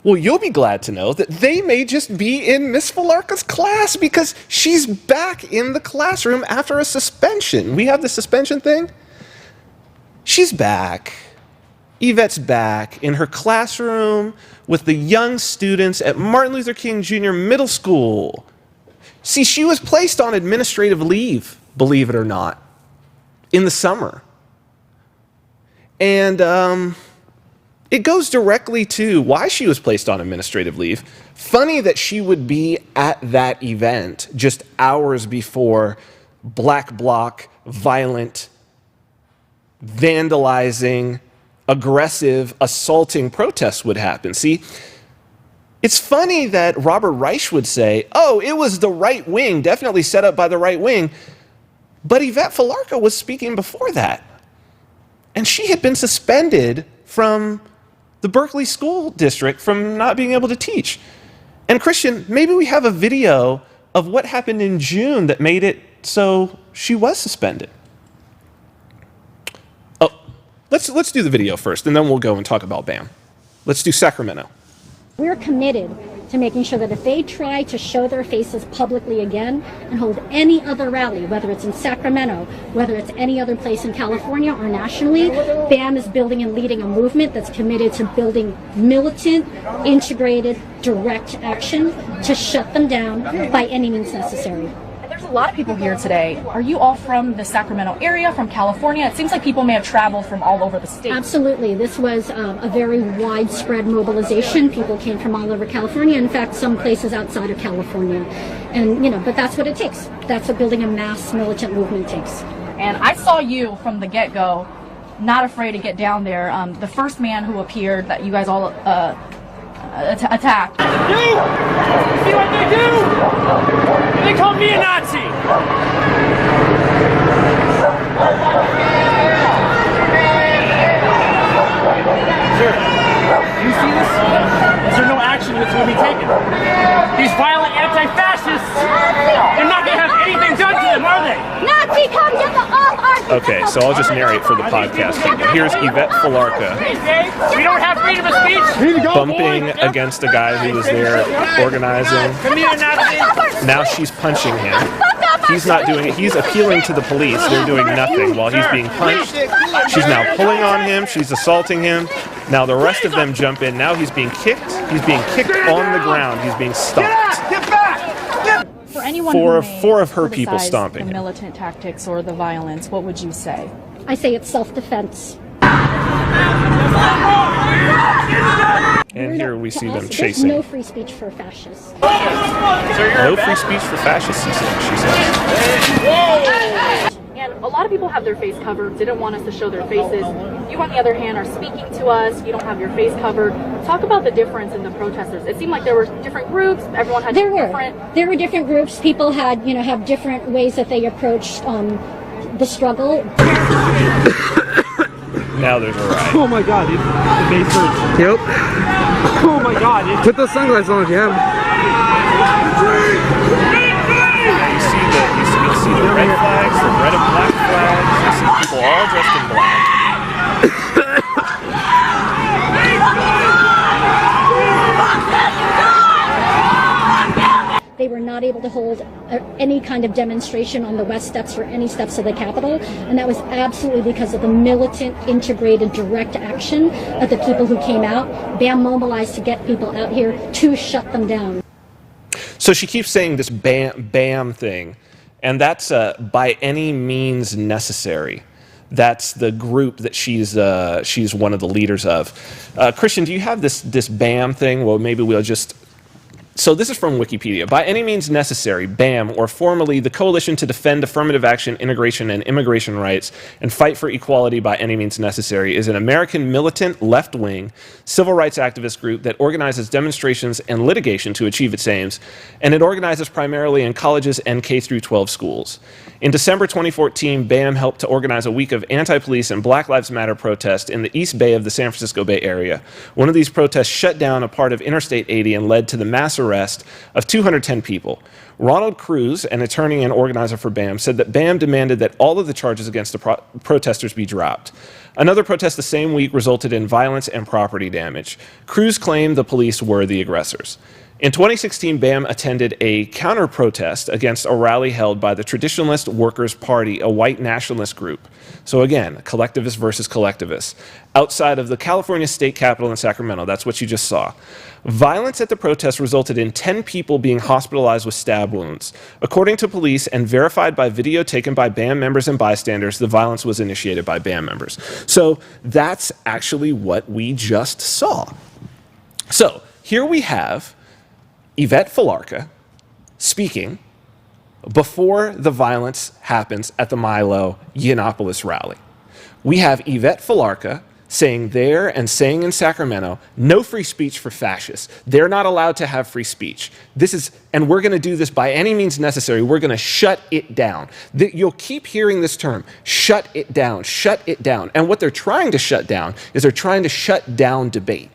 well, you'll be glad to know that they may just be in Miss Falarca's class because she's back in the classroom after a suspension. We have the suspension thing. She's back. Yvette's back in her classroom with the young students at Martin Luther King Jr. Middle School. See, she was placed on administrative leave, believe it or not, in the summer. And it goes directly to why she was placed on administrative leave. Funny that she would be at that event just hours before black bloc, violent, vandalizing, aggressive, assaulting protests would happen. See, it's funny that Robert Reich would say, oh, it was the right wing, definitely set up by the right wing. But Yvette Falarca was speaking before that. And she had been suspended from the Berkeley School District from not being able to teach. And Christian, maybe we have a video of what happened in June that made it so she was suspended. Oh, let's do the video first, and then we'll go and talk about BAM. Let's do Sacramento. We're committed to making sure that if they try to show their faces publicly again and hold any other rally, whether it's in Sacramento, whether it's any other place in California or nationally, BAM is building and leading a movement that's committed to building militant, integrated, direct action to shut them down by any means necessary. There's a lot of people here today. Are you all from the Sacramento area, from California? It seems like people may have traveled from all over the state. Absolutely. This was a very widespread mobilization. People came from all over California. In fact, some places outside of California. And, but that's what it takes. That's what building a mass militant movement takes. And I saw you from the get-go, not afraid to get down there. The first man who appeared that you guys all attacked. See what they do? They call me a Nazi. Sir, do you see this? Is there no action that's going to be taken? These violent anti-fascists, they're not going to have anything done to them, are they? Nazi, come get the off our... Okay, so I'll just narrate for the podcast. Here's Yvette Falarca We don't have freedom of speech. bumping against a guy who was there organizing. Now she's punching him. He's not doing it. He's appealing to the police. They're doing nothing while he's being punched. She's now pulling on him. She's assaulting him. Now the rest of them jump in. Now he's being kicked. He's being kicked on the ground. He's being stomped. Get back! For anyone four who may of her people criticize stomping the him. militant tactics or the violence, what would you say? I say it's self-defense. And here we see them There's chasing. no free speech for fascists. No free speech for fascists, she says. And a lot of people have their face covered, didn't want us to show their faces. You, on the other hand, are speaking to us. You don't have your face covered. Talk about the difference in the protesters. It seemed like there were different groups. Everyone had different. There were different groups. People had, have different ways that they approached the struggle. Now there's a riot. Oh my god, dude. The base hurts. Yep. Oh my god, dude. Put those sunglasses on if you have them. You see the red flags, the red and black flags. You see people all dressed in black. They were not able to hold any kind of demonstration on the West Steps or any steps of the Capitol, and that was absolutely because of the militant, integrated, direct action of the people who came out. BAM mobilized to get people out here to shut them down. So she keeps saying this BAM thing, and that's by any means necessary. That's the group that she's one of the leaders of. Christian, do you have this BAM thing? Well, maybe we'll just... So this is from Wikipedia. By any means necessary, BAM, or formerly the Coalition to Defend Affirmative Action, Integration, and Immigration Rights and Fight for Equality by Any Means Necessary, is an American militant left-wing civil rights activist group that organizes demonstrations and litigation to achieve its aims, and it organizes primarily in colleges and K-12 schools. In December 2014, BAM helped to organize a week of anti-police and Black Lives Matter protests in the East Bay of the San Francisco Bay Area. One of these protests shut down a part of Interstate 80 and led to the mass arrest of 210 people. Ronald Cruz, an attorney and organizer for BAM, said that BAM demanded that all of the charges against the protesters be dropped. Another protest the same week resulted in violence and property damage. Cruz claimed the police were the aggressors. In 2016, BAM attended a counter-protest against a rally held by the Traditionalist Workers' Party, a white nationalist group. So again, collectivists versus collectivists. Outside of the California state capitol in Sacramento, that's what you just saw. Violence at the protest resulted in 10 people being hospitalized with stab wounds. According to police and verified by video taken by BAM members and bystanders, the violence was initiated by BAM members. So that's actually what we just saw. So here we have Yvette Falarca speaking before the violence happens at the Milo Yiannopoulos rally. We have Yvette Falarca saying there and saying in Sacramento, no free speech for fascists. They're not allowed to have free speech. And we're going to do this by any means necessary. We're going to shut it down. You'll keep hearing this term, shut it down, shut it down. And what they're trying to shut down is they're trying to shut down debate.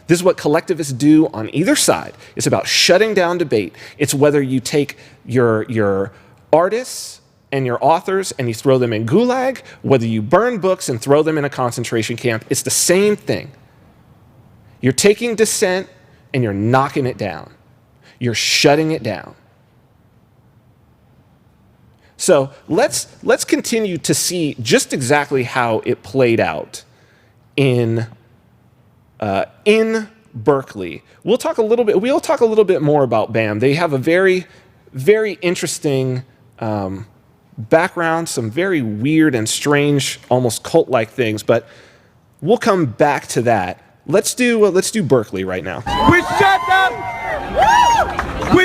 This is what collectivists do on either side. It's about shutting down debate. It's whether you take your artists and your authors and you throw them in gulag, whether you burn books and throw them in a concentration camp. It's the same thing. You're taking dissent and you're knocking it down. You're shutting it down. So let's continue to see just exactly how it played out in Berkeley. We'll talk a little bit more about BAM. They have a very, very interesting background, some very weird and strange, almost cult-like things, but we'll come back to that. Let's do Berkeley right now. We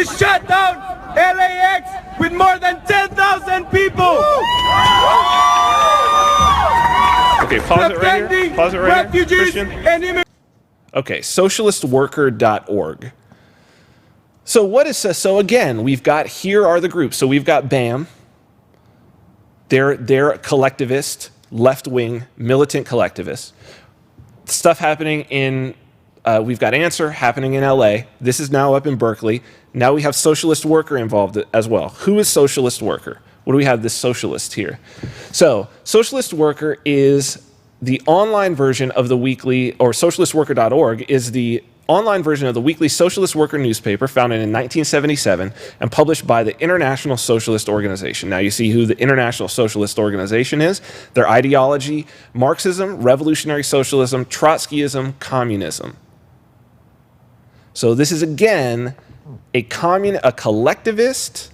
shut down LAX with more than 10,000 people. Okay, pause it right here. Pause it right here, Christian. Okay, socialistworker.org. So again, we've got, here are the groups. So we've got BAM. They're collectivist, left-wing, militant collectivists. Stuff happening in, we've got Answer happening in LA. This is now up in Berkeley. Now we have Socialist Worker involved as well. Who is Socialist Worker? What do we have this socialist here? So Socialist Worker is the online version of the weekly, or socialistworker.org is the online version of the weekly Socialist Worker newspaper founded in 1977 and published by the International Socialist Organization. Now you see who the International Socialist Organization is. Their ideology, Marxism, revolutionary socialism, Trotskyism, communism. So this is, again, a collectivist,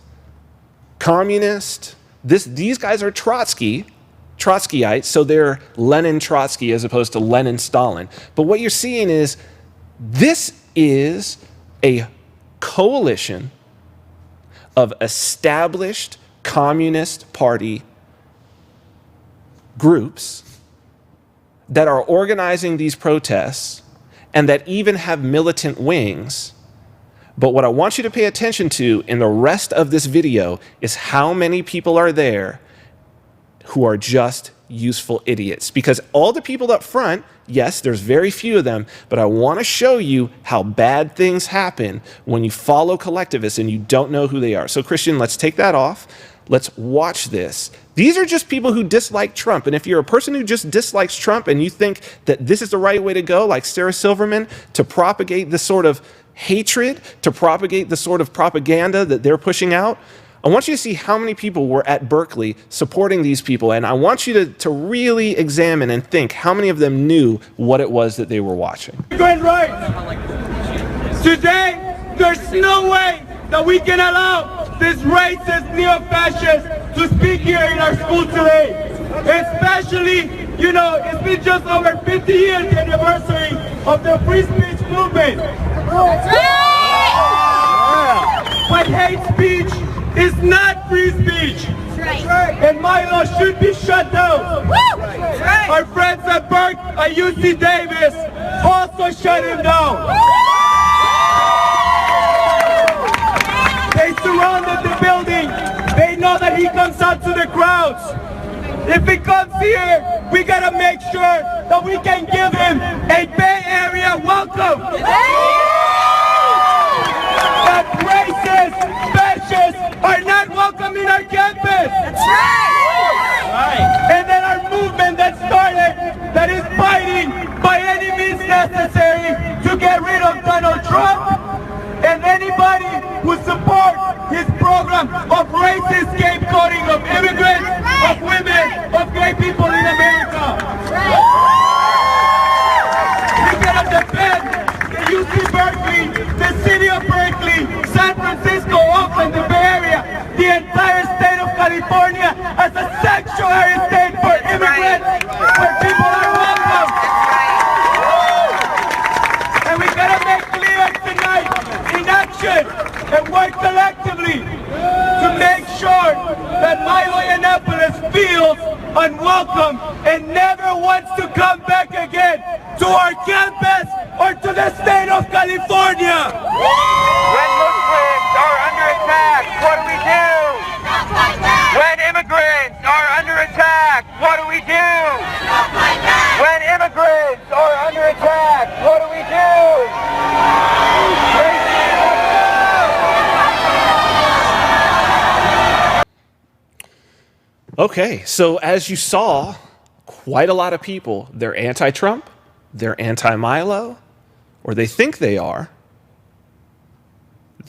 communist. These guys are Trotskyites, so they're Lenin Trotsky as opposed to Lenin Stalin. But what you're seeing is this is a coalition of established Communist Party groups that are organizing these protests and that even have militant wings. But what I want you to pay attention to in the rest of this video is how many people are there who are just useful idiots. Because all the people up front, yes, there's very few of them, but I want to show you how bad things happen when you follow collectivists and you don't know who they are. So Christian, let's take that off. Let's watch this. These are just people who dislike Trump. And if you're a person who just dislikes Trump and you think that this is the right way to go, like Sarah Silverman, to propagate this sort of hatred, to propagate the sort of propaganda that they're pushing out, I want you to see how many people were at Berkeley supporting these people. And I want you to really examine and think how many of them knew what it was that they were watching. Going right. Today, there's no way that we can allow this racist neo-fascist to speak here in our school today. Especially, you know, it's been just over 50 years anniversary of the free speech movement. But hate speech is not free speech. And Milo should be shut down. Our friends at UC Davis also shut him down. They surrounded the building. They know that he comes out to the crowds. If he comes here, we gotta make sure that we can give him a Bay Area welcome. That racists, fascists are not welcome in our campus. That's right. And then our movement that started, that is fighting by any means necessary to get rid of Donald Trump. And anybody who supports his program of racist scapegoating of immigrants, of women, of gay people in America. We gotta defend the UC Berkeley, the city of Berkeley, San Francisco, Oakland, the Bay Area, the entire state of California as a sanctuary state for immigrants, where people are welcome. And we gotta make clear tonight, in action, and work collectively to make sure that Milo Yiannopoulos feels unwelcome and never wants to come back again to our campus or to the state of California. When Muslims are under attack, what do we do? When immigrants are under attack, what do we do? When immigrants are under attack, what do we do? Okay, so as you saw, quite a lot of people, they're anti-Trump, they're anti-Milo, or they think they are.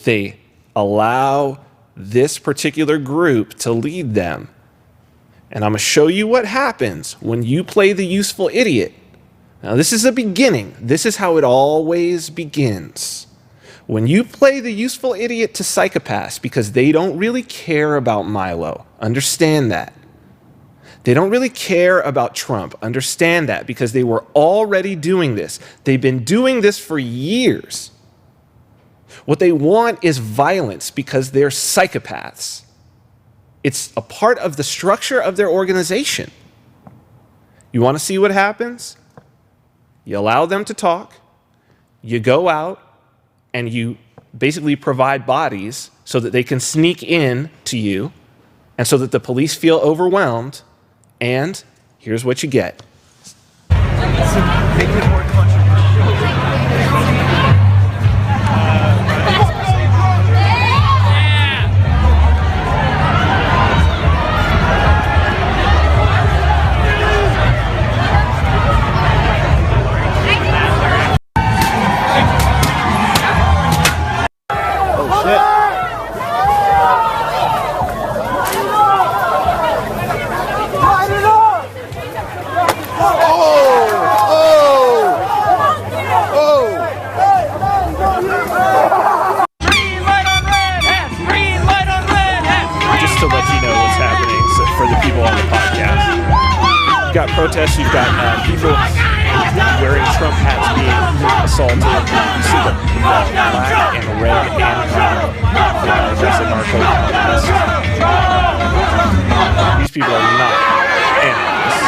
They allow this particular group to lead them. And I'm going to show you what happens when you play the useful idiot. Now, this is a beginning. This is how it always begins. When you play the useful idiot to psychopaths because they don't really care about Milo, understand that. They don't really care about Trump, understand that, because they were already doing this. They've been doing this for years. What they want is violence because they're psychopaths. It's a part of the structure of their organization. You want to see what happens? You allow them to talk, you go out, and you basically provide bodies so that they can sneak in to you and so that the police feel overwhelmed, and here's what you get. You've got protests. You've got people wearing Trump hats being assaulted. You see the black and red and brown. There's a narco-communist. These people are not anarchists.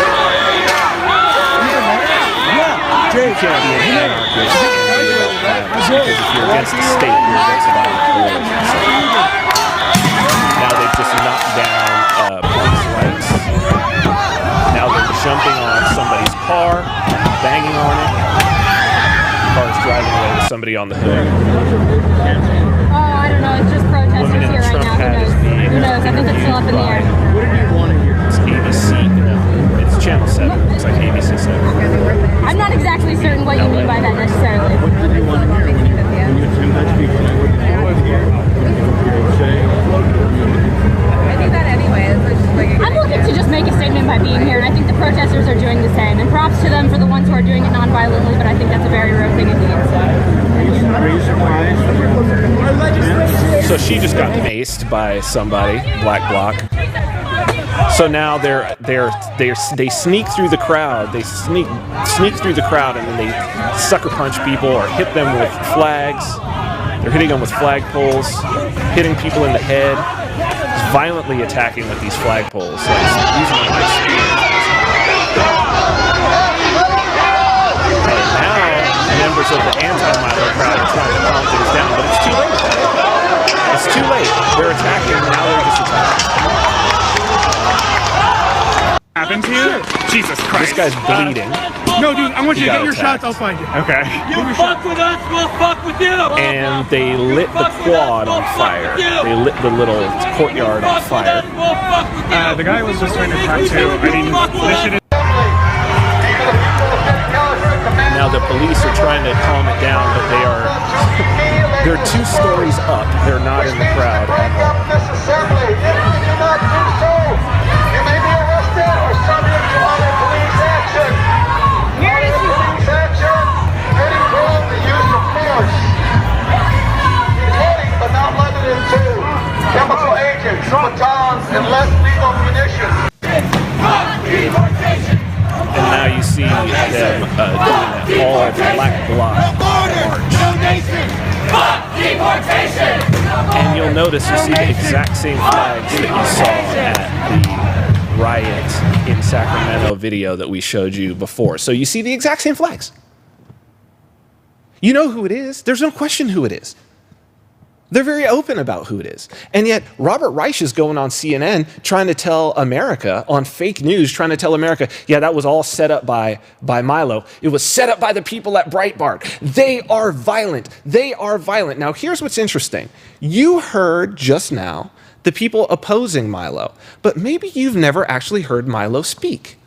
You can't be an anarchist because if you're against the state, you're against violent coercion. Now they've just knocked down police lights. Now they're jumping on somebody's car, banging on it. The car's driving away with somebody on the hood. Oh, I don't know. It's just protesters here right now. Who knows? I think it's still up in the air. What did you want to hear? It's ABC. It's Channel 7. It's like ABC 7. I'm not exactly certain what you mean by that necessarily. What did you want to hear when you attend that speech? What did you want to hear? I think that anyway. I'm looking to just make a statement by being here, and I think the protesters are doing the same. And props to them for the ones who are doing it non-violently, but I think that's a very rare thing indeed. Are you surprised? So she just got maced by somebody, Black Bloc. So now they sneak through the crowd. They sneak through the crowd, and then they sucker punch people or hit them with flags. They're hitting them with flagpoles, hitting people in the head, violently attacking with these flagpoles. So using them like spears. Now members of the anti-Milo crowd are trying to calm things down, but it's too late. It's too late. They're attacking. Now they're just attacking. Happened to you? Jesus Christ. This guy's bleeding. No, dude, I want you to He get got your attacked. shots. I'll find you. Okay. You fuck with us, we'll fuck with you. And they lit the quad on fire. They lit the little courtyard on fire. The guy was just trying to talk to. I mean, this shit is. Now the police are trying to calm it down, but they're 2 stories up. They're not in the crowd at all. Chemical agents, batons, and less lethal munitions. And now you see them doing that all-black bloc march. And you'll notice you see the exact same flags that you saw at the riot in Sacramento video that we showed you before. So you see the exact same flags. You know who it is. There's no question who it is. They're very open about who it is. And yet, Robert Reich is going on CNN trying to tell America, on fake news, trying to tell America, yeah, that was all set up by Milo. It was set up by the people at Breitbart. They are violent. They are violent. Now, here's what's interesting. You heard just now the people opposing Milo, but maybe you've never actually heard Milo speak.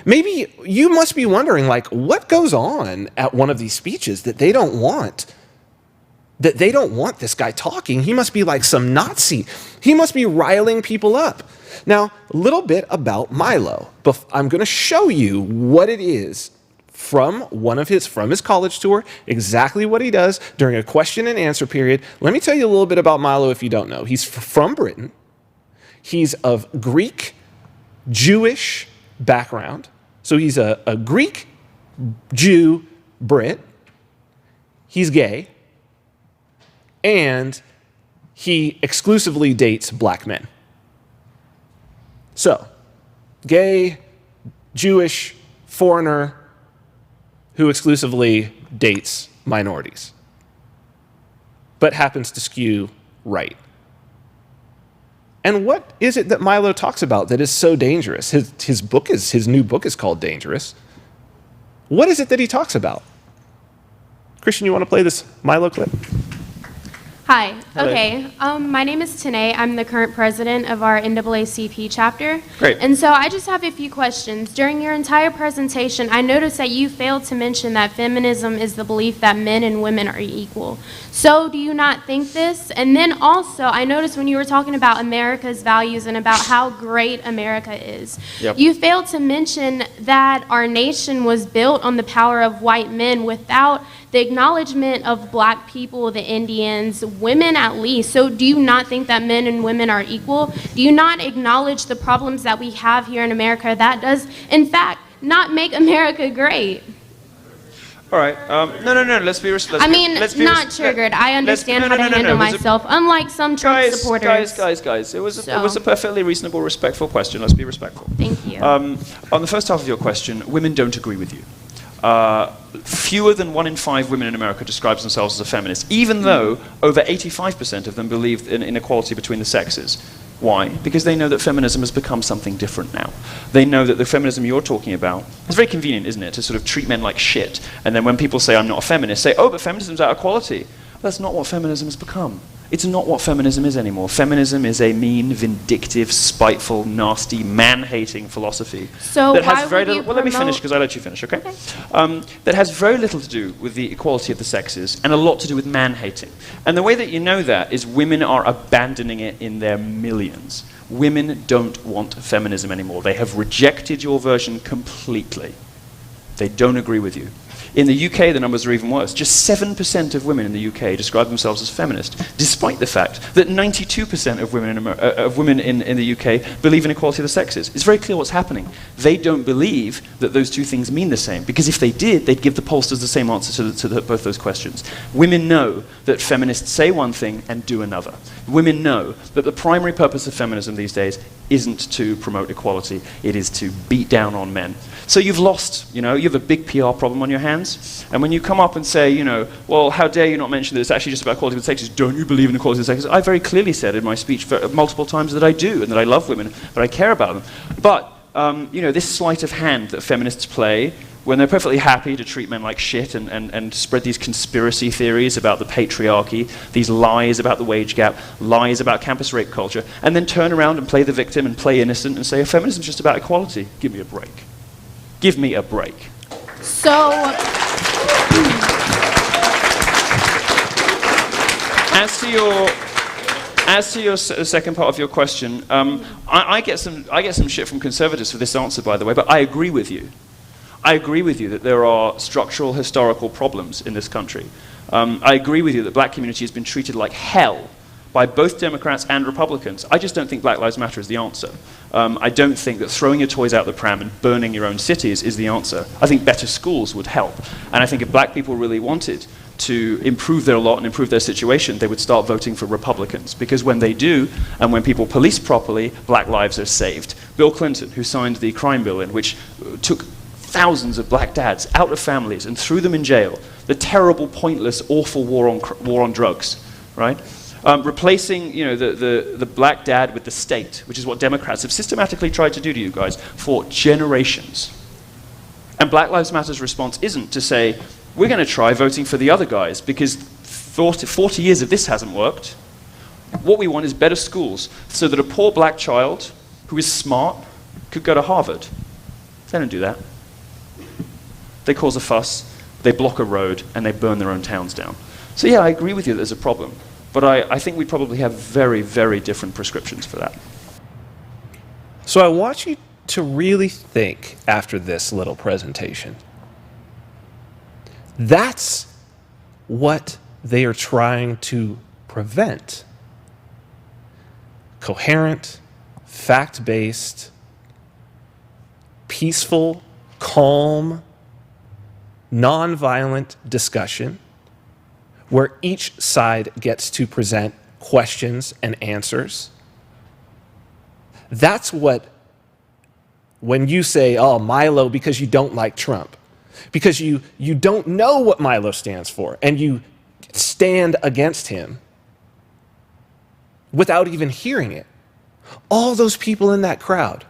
Maybe you must be wondering, like, what goes on at one of these speeches that they don't want? That they don't want this guy talking. He must be like some Nazi. He must be riling people up. Now, a little bit about Milo. I'm going to show you what it is from his college tour, exactly what he does during a question and answer period. Let me tell you a little bit about Milo if you don't know. He's from Britain. He's of Greek, Jewish background. So he's a Greek, Jew, Brit. He's gay. And he exclusively dates black men. So, gay, Jewish, foreigner who exclusively dates minorities, but happens to skew right. And what is it that Milo talks about that is so dangerous? His new book is called Dangerous. What is it that he talks about? Christian, you want to play this Milo clip? Hi. Hello. Okay. My name is Tanae. I'm the current president of our NAACP chapter. Great. And so I just have a few questions. During your entire presentation, I noticed that you failed to mention that feminism is the belief that men and women are equal. So do you not think this? And then also, I noticed when you were talking about America's values and about how great America is, you failed to mention that our nation was built on the power of white men without the acknowledgement of black people, the Indians, women at least. So do you not think that men and women are equal? Do you not acknowledge the problems that we have here in America that does, in fact, not make America great? All right. No. Let's be respectful. I mean, not triggered. I understand how to handle myself, unlike some Trump supporters. Guys. It was a perfectly reasonable, respectful question. Let's be respectful. Thank you. On the first half of your question, women don't agree with you. Fewer than 1 in 5 women in America describes themselves as a feminist, even though over 85% of them believe in inequality between the sexes. Why? Because they know that feminism has become something different now. They know that the feminism you're talking about, it's very convenient, isn't it, to sort of treat men like shit. And then when people say, I'm not a feminist, say, oh, but feminism's out of quality. That's not what feminism has become. It's not what feminism is anymore. Feminism is a mean, vindictive, spiteful, nasty, man-hating philosophy. So that why has very would you little, well, let me promote- finish, because I let you finish, okay? That has very little to do with the equality of the sexes and a lot to do with man-hating. And the way that you know that is women are abandoning it in their millions. Women don't want feminism anymore. They have rejected your version completely. They don't agree with you. In the UK, the numbers are even worse. Just 7% of women in the UK describe themselves as feminist, despite the fact that 92% of women in the UK believe in equality of the sexes. It's very clear what's happening. They don't believe that those two things mean the same, because if they did, they'd give the pollsters the same answer to both those questions. Women know that feminists say one thing and do another. Women know that the primary purpose of feminism these days isn't to promote equality, it is to beat down on men. So you've lost, you have a big PR problem on your hands, and when you come up and say, well, how dare you not mention that it's actually just about equality of the sexes, don't you believe in equality of the sexes? I very clearly said in my speech multiple times that I do, and that I love women, that I care about them. But, this sleight of hand that feminists play, when they're perfectly happy to treat men like shit and spread these conspiracy theories about the patriarchy, these lies about the wage gap, lies about campus rape culture, and then turn around and play the victim and play innocent and say, feminism's just about equality. Give me a break. Give me a break. So, as to your second part of your question, I get some shit from conservatives for this answer, by the way, but I agree with you. I agree with you that there are structural historical problems in this country. I agree with you that black community has been treated like hell by both Democrats and Republicans. I just don't think Black Lives Matter is the answer. I don't think that throwing your toys out the pram and burning your own cities is the answer. I think better schools would help. And I think if black people really wanted to improve their lot and improve their situation, they would start voting for Republicans. Because when they do, and when people police properly, black lives are saved. Bill Clinton, who signed the crime bill in which took thousands of black dads out of families and threw them in jail, the terrible, pointless, awful war on drugs, right? Replacing, the black dad with the state, which is what Democrats have systematically tried to do to you guys for generations. And Black Lives Matter's response isn't to say, we're going to try voting for the other guys because 40 years of this hasn't worked. What we want is better schools so that a poor black child who is smart could go to Harvard. They don't do that. They cause a fuss, they block a road, and they burn their own towns down. So yeah, I agree with you that there's a problem. But I think we probably have very, very different prescriptions for that. So I want you to really think after this little presentation. That's what they are trying to prevent. Coherent, fact-based, peaceful, calm, nonviolent discussion where each side gets to present questions and answers. That's what, when you say, oh, Milo, because you don't like Trump, because you don't know what Milo stands for, and you stand against him without even hearing it. All those people in that crowd,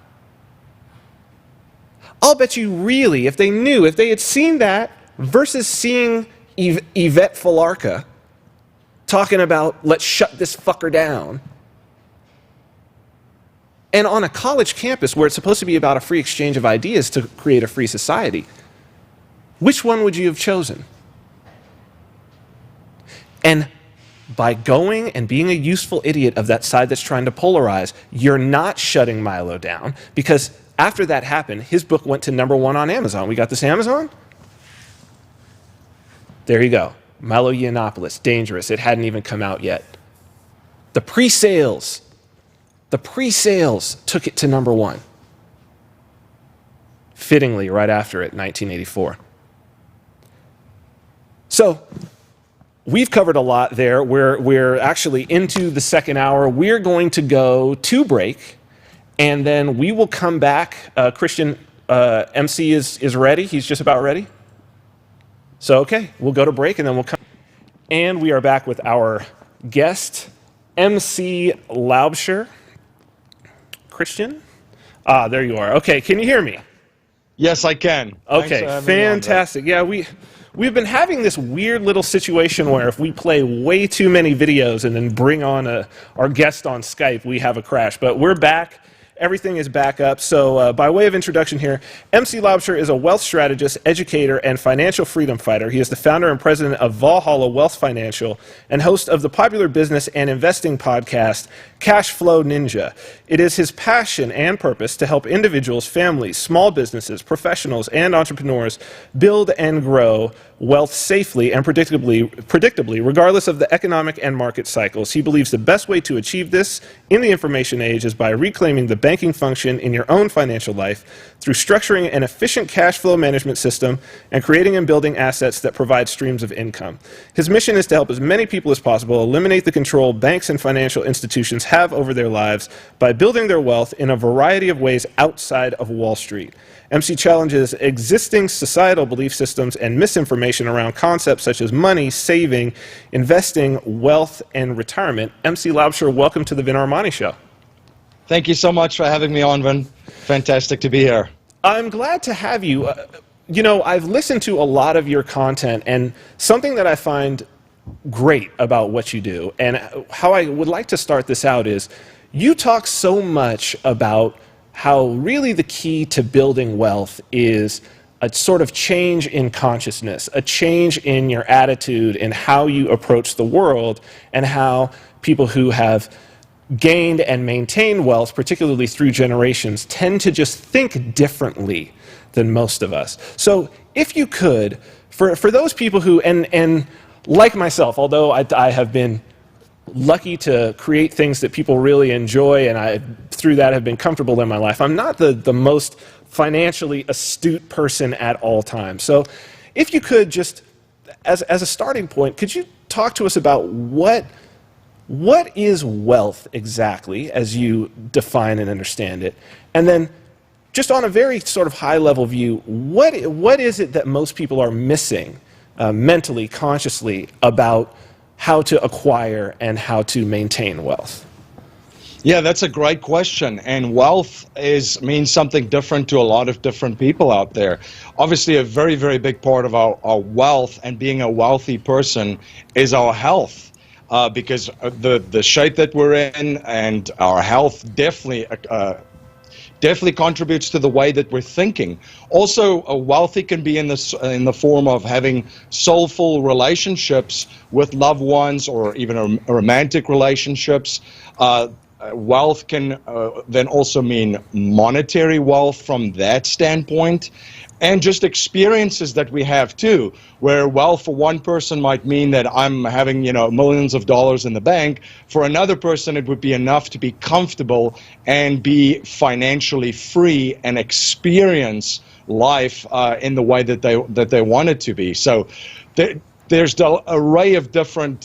I'll bet you really, if they knew, if they had seen that versus seeing Yvette Falarka talking about, let's shut this fucker down, and on a college campus where it's supposed to be about a free exchange of ideas to create a free society, which one would you have chosen? And by going and being a useful idiot of that side that's trying to polarize, you're not shutting Milo down, because after that happened, his book went to #1 on Amazon. We got this Amazon? There you go. Milo Yiannopoulos, Dangerous. It hadn't even come out yet. The pre-sales took it to number 1. Fittingly, right after it, 1984. So, we've covered a lot there. We're actually into the second hour. We're going to go to break, and then we will come back. Christian, MC is ready. He's just about ready. So, okay, we'll go to break, and then we'll come. And we are back with our guest, MC Laubscher. Christian? There you are. Okay, can you hear me? Yes, I can. Okay, fantastic. Yeah, we've been having this weird little situation where if we play way too many videos and then bring on our guest on Skype, we have a crash. But we're back. Everything is back up. So by way of introduction here, MC Laubscher is a wealth strategist, educator, and financial freedom fighter. He is the founder and president of Valhalla Wealth Financial and host of the popular business and investing podcast, Cashflow Ninja. It is his passion and purpose to help individuals, families, small businesses, professionals, and entrepreneurs build and grow wealth safely and predictably, regardless of the economic and market cycles. He believes the best way to achieve this in the information age is by reclaiming the banking function in your own financial life through structuring an efficient cash flow management system and creating and building assets that provide streams of income. His mission is to help as many people as possible eliminate the control banks and financial institutions have over their lives by building their wealth in a variety of ways outside of Wall Street. MC challenges existing societal belief systems and misinformation around concepts such as money, saving, investing, wealth, and retirement. MC Laubscher, welcome to the Vin Armani Show. Thank you so much for having me on, Vin. Fantastic to be here. I'm glad to have you. You know, I've listened to a lot of your content, and something that I find great about what you do, and how I would like to start this out is, you talk so much about how really the key to building wealth is a sort of change in consciousness, a change in your attitude and how you approach the world, and how people who have gained and maintained wealth, particularly through generations, tend to just think differently than most of us. So if you could, for those people who, and like myself, although I have been lucky to create things that people really enjoy, and I, through that, have been comfortable in my life, I'm not the most financially astute person at all times. So if you could just, as a starting point, could you talk to us about what is wealth exactly, as you define and understand it? And then, just on a very sort of high-level view, what is it that most people are missing mentally, consciously, about how to acquire and how to maintain wealth? Yeah, that's a great question. And wealth means something different to a lot of different people out there. Obviously, a very, very big part of our wealth and being a wealthy person is our health. Because the shape that we're in and our health definitely contributes to the way that we're thinking. Also, wealthy can be in the form of having soulful relationships with loved ones, or even romantic relationships. Wealth can then also mean monetary wealth from that standpoint, and just experiences that we have too, where wealth for one person might mean that I'm having, millions of dollars in the bank. For another person, it would be enough to be comfortable and be financially free and experience life in the way that they want it to be. So there's an array of different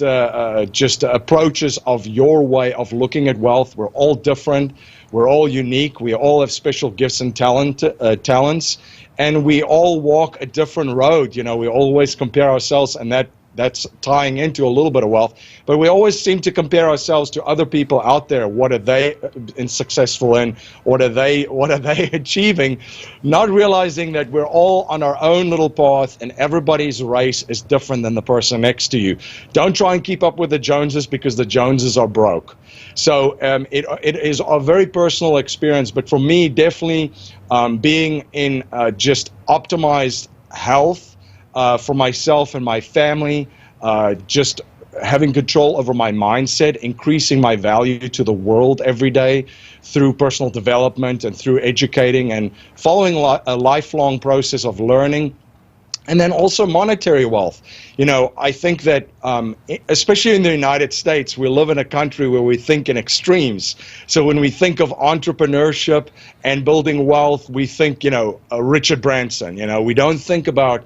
just approaches of your way of looking at wealth. We're all different. We're all unique. We all have special gifts and talents. And we all walk a different road. We always compare ourselves, and that's tying into a little bit of wealth. But we always seem to compare ourselves to other people out there. What are they successful in? What are they achieving? Not realizing that we're all on our own little path, and everybody's race is different than the person next to you. Don't try and keep up with the Joneses, because the Joneses are broke. So it is a very personal experience. But for me, definitely being in just optimized health for myself and my family, just having control over my mindset, increasing my value to the world every day through personal development and through educating and following a lifelong process of learning And then also monetary wealth. You know, I think that, especially in the United States, we live in a country where we think in extremes. So when we think of entrepreneurship and building wealth, we think, you know, Richard Branson. You know, we don't think about,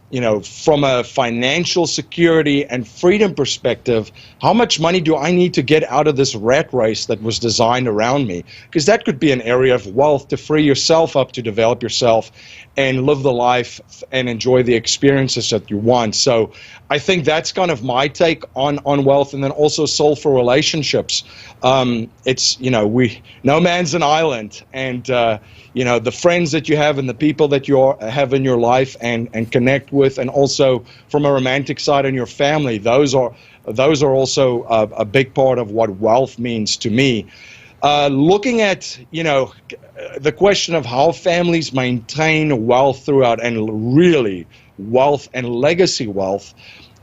you know, from a financial security and freedom perspective, how much money do I need to get out of this rat race that was designed around me? Because that could be an area of wealth to free yourself up to develop yourself and live the life and enjoy the experiences that you want. So I think that's kind of my take on wealth. And then also soulful relationships. It's, you know, no man's an island. And, you know, the friends that you have and the people that you have in your life and connect with, and also from a romantic side in your family, those are also a big part of what wealth means to me. Looking at, you know, the question of how families maintain wealth throughout, and really wealth and legacy wealth,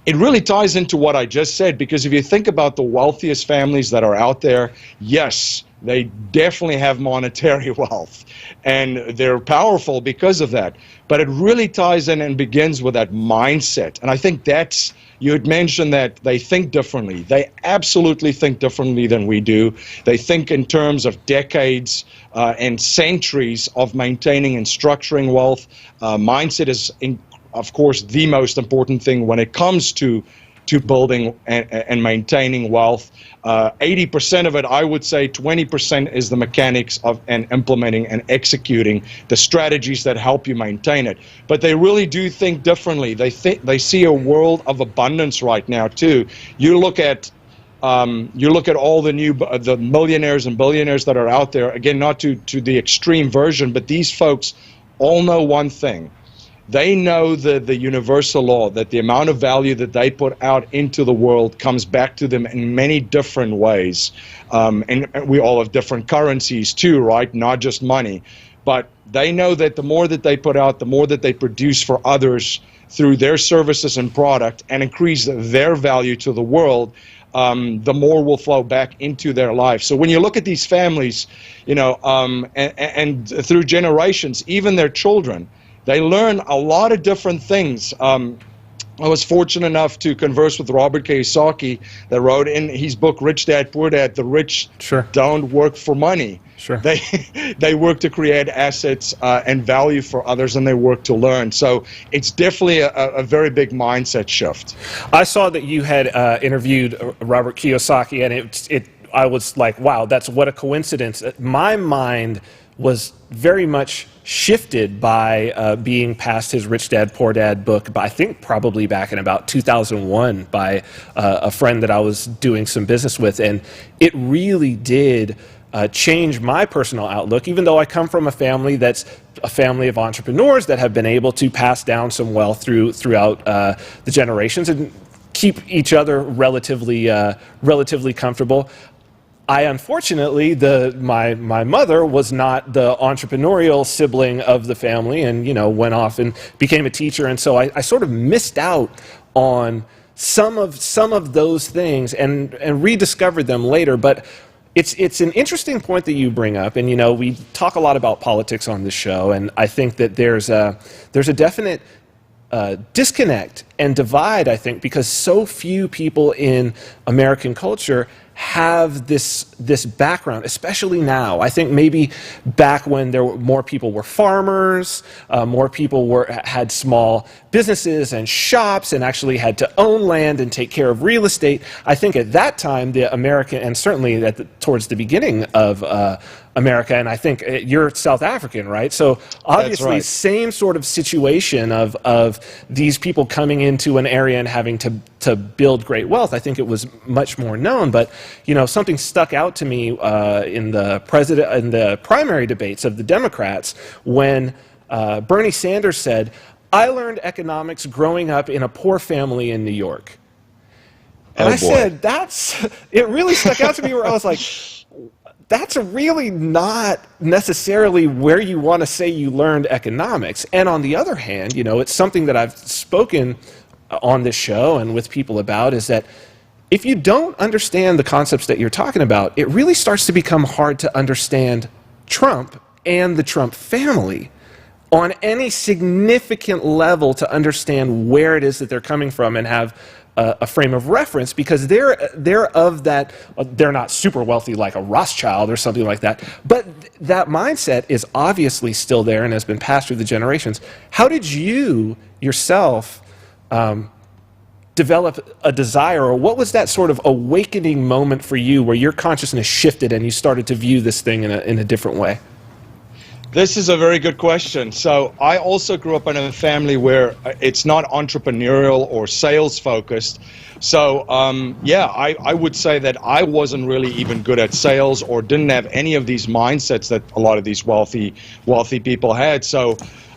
it really ties into what I just said, because if you think about the wealthiest families that are out there, yes, they definitely have monetary wealth, and they're powerful because of that. But it really ties in and begins with that mindset. And I think that's, you had mentioned that they think differently. They absolutely think differently than we do. They think in terms of decades and centuries of maintaining and structuring wealth. Mindset is, of course, the most important thing when it comes to building and maintaining wealth. 80% of it, I would say 20% is the mechanics of and implementing and executing the strategies that help you maintain it. But they really do think differently. They see a world of abundance right now too. You look at all the millionaires and billionaires that are out there. Again, not to the extreme version, but these folks all know one thing. They know the universal law that the amount of value that they put out into the world comes back to them in many different ways. And we all have different currencies too, right? Not just money. But they know that the more that they put out, the more that they produce for others through their services and product and increase their value to the world, the more will flow back into their life. So when you look at these families, you know, and through generations, even their children, they learn a lot of different things. I was fortunate enough to converse with Robert Kiyosaki, that wrote in his book Rich Dad Poor Dad, the rich don't work for money. They work to create assets and value for others, and they work to learn. So it's definitely a very big mindset shift. I saw that you had interviewed Robert Kiyosaki, and I was like, wow, what a coincidence. My mind was very much shifted by being past his Rich Dad Poor Dad book, but I think probably back in about 2001 by a friend that I was doing some business with, and it really did change my personal outlook, even though I come from a family that's a family of entrepreneurs that have been able to pass down some wealth throughout the generations and keep each other relatively comfortable. I unfortunately, my mother was not the entrepreneurial sibling of the family, and went off and became a teacher, and so I sort of missed out on some of those things and rediscovered them later. But it's an interesting point that you bring up, and we talk a lot about politics on this show, and I think that there's a definite disconnect and divide, I think, because so few people in American culture have this background, especially now. I think maybe back when more people were farmers, more people had small businesses and shops and actually had to own land and take care of real estate. I think at that time, the American, and certainly towards the beginning of America, and I think you're South African, right? So obviously, right. Same sort of situation of these people coming into an area and having to build great wealth. I think it was much more known, but something stuck out to me in the primary debates of the Democrats when Bernie Sanders said, "I learned economics growing up in a poor family in New York." And I said, it really stuck out to me, where I was like, that's really not necessarily where you want to say you learned economics. And on the other hand, it's something that I've spoken on this show and with people about, is that if you don't understand the concepts that you're talking about, it really starts to become hard to understand Trump and the Trump family. on any significant level to understand where it is that they're coming from and have a frame of reference, because they're of that, they're not super wealthy like a Rothschild or something like that, but that mindset is obviously still there and has been passed through the generations. How did you yourself develop a desire, or what was that sort of awakening moment for you where your consciousness shifted and you started to view this thing in a different way? This is a very good question. So I also grew up in a family where it's not entrepreneurial or sales focused. So yeah, I would say that I wasn't really even good at sales or didn't have any of these mindsets that a lot of these wealthy people had. So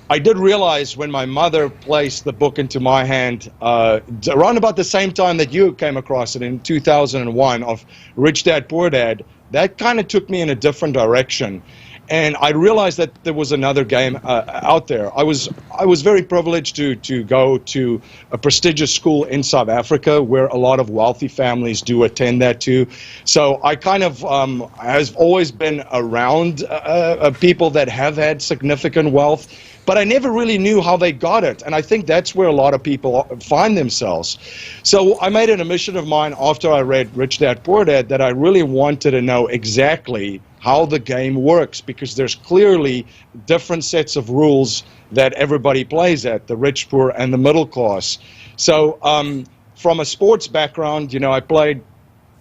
I did realize when my mother placed the book into my hand around about the same time that you came across it in 2001 of Rich Dad Poor Dad, that kind of took me in a different direction. And I realized that there was another game out there. I was very privileged to go to a prestigious school in South Africa where a lot of wealthy families do attend that too. So I kind of have always been around people that have had significant wealth, but I never really knew how they got it. And I think that's where a lot of people find themselves. So I made it a mission of mine after I read Rich Dad Poor Dad that I really wanted to know exactly how the game works, because there's clearly different sets of rules that everybody plays at, the rich, poor, and the middle class. So from a sports background, you know, I played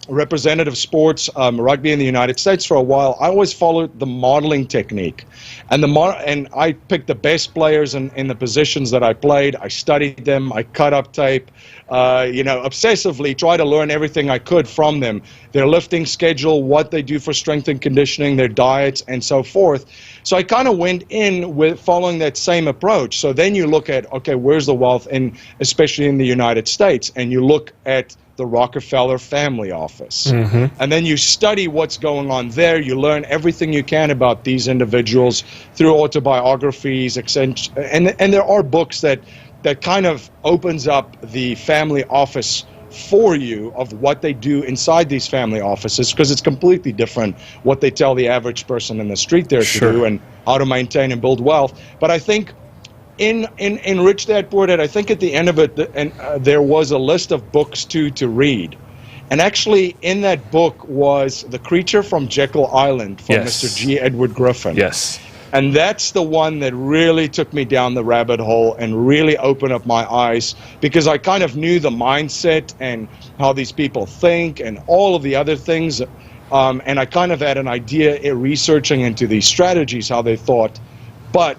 representative sports, rugby in the United States for a while. I always followed the modeling technique. And I picked the best players in the positions that I played. I studied them. I cut up tape, you know, obsessively try to learn everything I could from them. Their lifting schedule, what they do for strength and conditioning, their diets, and so forth. So I kind of went in with following that same approach. So then you look at, okay, where's the wealth, especially in the United States, and you look at the Rockefeller family office. Mm-hmm. And then you study what's going on there. You learn everything you can about these individuals through autobiographies, and there are books that kind of opens up the family office for you of what they do inside these family offices, because it's completely different what they tell the average person in the street there to do and how to maintain and build wealth. But I think in Rich Dad Poor Dad, I think at the end of it, there was a list of books to read. And actually in that book was The Creature from Jekyll Island from Mr. G. Edward Griffin. Yes. And that's the one that really took me down the rabbit hole and really opened up my eyes, because I kind of knew the mindset and how these people think and all of the other things. And I kind of had an idea in researching into these strategies, how they thought. But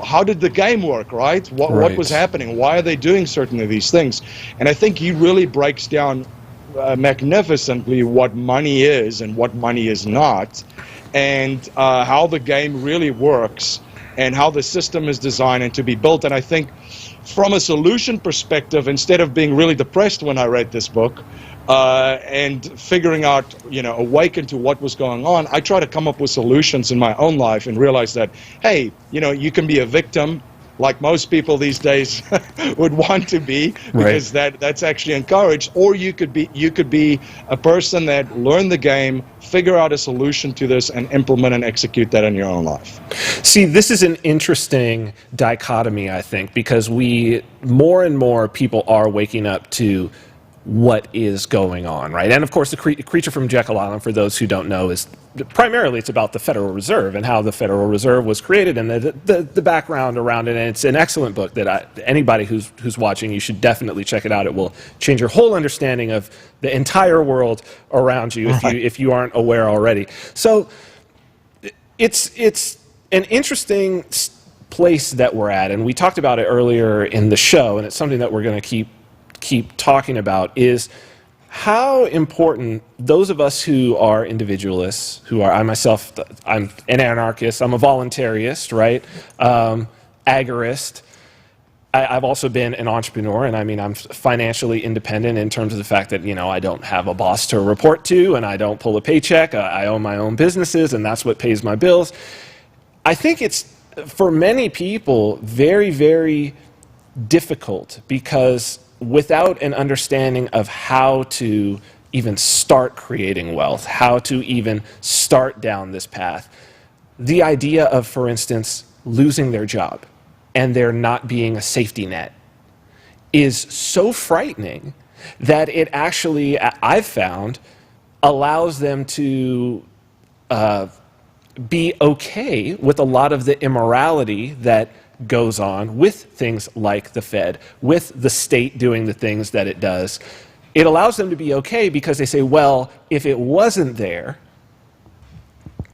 how did the game work, right? What was happening? Why are they doing certain of these things? And I think he really breaks down magnificently what money is and what money is not, and how the game really works and how the system is designed and to be built. And I think from a solution perspective, instead of being really depressed when I read this book and figuring out, you know, awaken to what was going on, I try to come up with solutions in my own life and realize that, hey, you know, you can be a victim like most people these days would want to be, because that's actually encouraged, or you could be a person that learned the game, figure out a solution to this, and implement and execute that in your own life. See, this is an interesting dichotomy, I think, because more and more people are waking up to what is going on, right? And of course, the Creature from Jekyll Island, for those who don't know, is primarily it's about the Federal Reserve and how the Federal Reserve was created and the background around it. And it's an excellent book that anybody who's watching, you should definitely check it out. It will change your whole understanding of the entire world around you if you aren't aware already. So it's an interesting place that we're at, and we talked about it earlier in the show, and it's something that we're going to keep talking about, is how important those of us who are individualists, I myself, I'm an anarchist, I'm a voluntarist, right? Agorist. I've also been an entrepreneur, and I mean, I'm financially independent in terms of the fact that, you know, I don't have a boss to report to, and I don't pull a paycheck. I own my own businesses, and that's what pays my bills. I think it's, for many people, very, very difficult, because without an understanding of how to even start creating wealth, how to even start down this path, the idea of, for instance, losing their job and there not being a safety net is so frightening that it actually, I've found, allows them to be okay with a lot of the immorality that goes on with things like the Fed, with the state doing the things that it does. It allows them to be okay because they say, well, if it wasn't there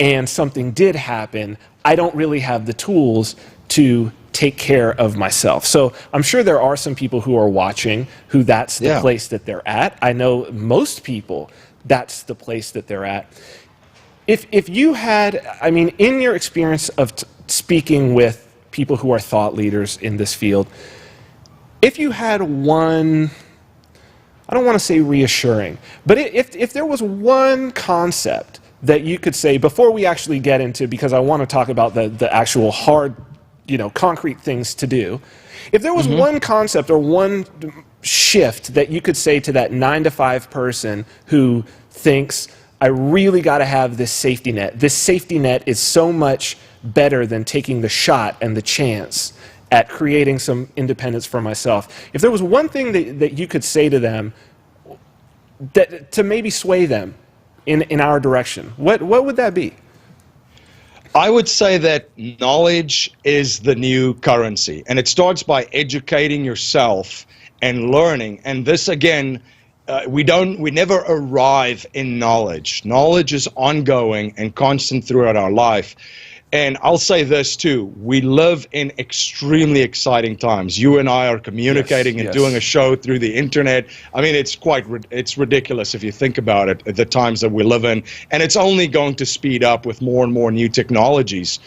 and something did happen, I don't really have the tools to take care of myself. So I'm sure there are some people who are watching who that's the place that they're at. I know most people, that's the place that they're at. If you had, I mean, in your experience of speaking with people who are thought leaders in this field, if you had one, I don't want to say reassuring, but if there was one concept that you could say before we actually get into, because I want to talk about the actual hard, concrete things to do. If there was one concept or one shift that you could say to that 9-to-5 person who thinks, I really got to have this safety net. This safety net is so much better than taking the shot and the chance at creating some independence for myself. If there was one thing that you could say to them that to maybe sway them in our direction, what would that be? I would say that knowledge is the new currency, and it starts by educating yourself and learning. And this, again, we never arrive in knowledge. Knowledge is ongoing and constant throughout our life. And I'll say this too, we live in extremely exciting times. You and I are communicating and doing a show through the internet. I mean, it's ridiculous if you think about it, at the times that we live in. And it's only going to speed up with more and more new technologies.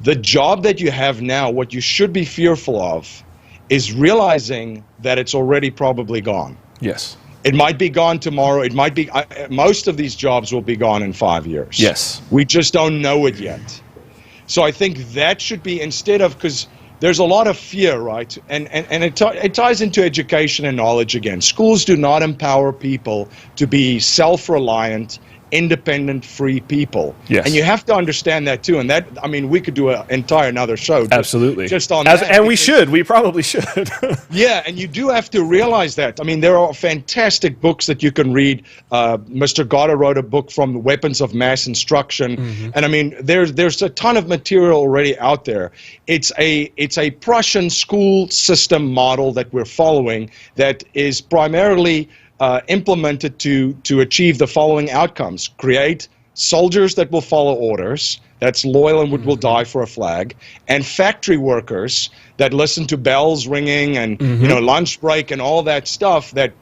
The job that you have now, what you should be fearful of, is realizing that it's already probably gone. Yes. It might be gone tomorrow. It might be, most of these jobs will be gone in 5 years. Yes. We just don't know it yet. So I think that should be, instead of, because there's a lot of fear, right? And it ties into education and knowledge again. Schools do not empower people to be self-reliant, independent, free people. Yes. And you have to understand that too. And that, I mean, we could do an entire another show. Absolutely. Just on that. And we probably should. Yeah, and you do have to realize that. I mean, there are fantastic books that you can read. Mr. Goddard wrote a book from Weapons of Mass Instruction. And I mean, there's a ton of material already out there. It's a Prussian school system model that we're following that is primarily implemented to achieve the following outcomes: create soldiers that will follow orders, that's loyal and will die for a flag, and factory workers that listen to bells ringing and lunch break and all that stuff that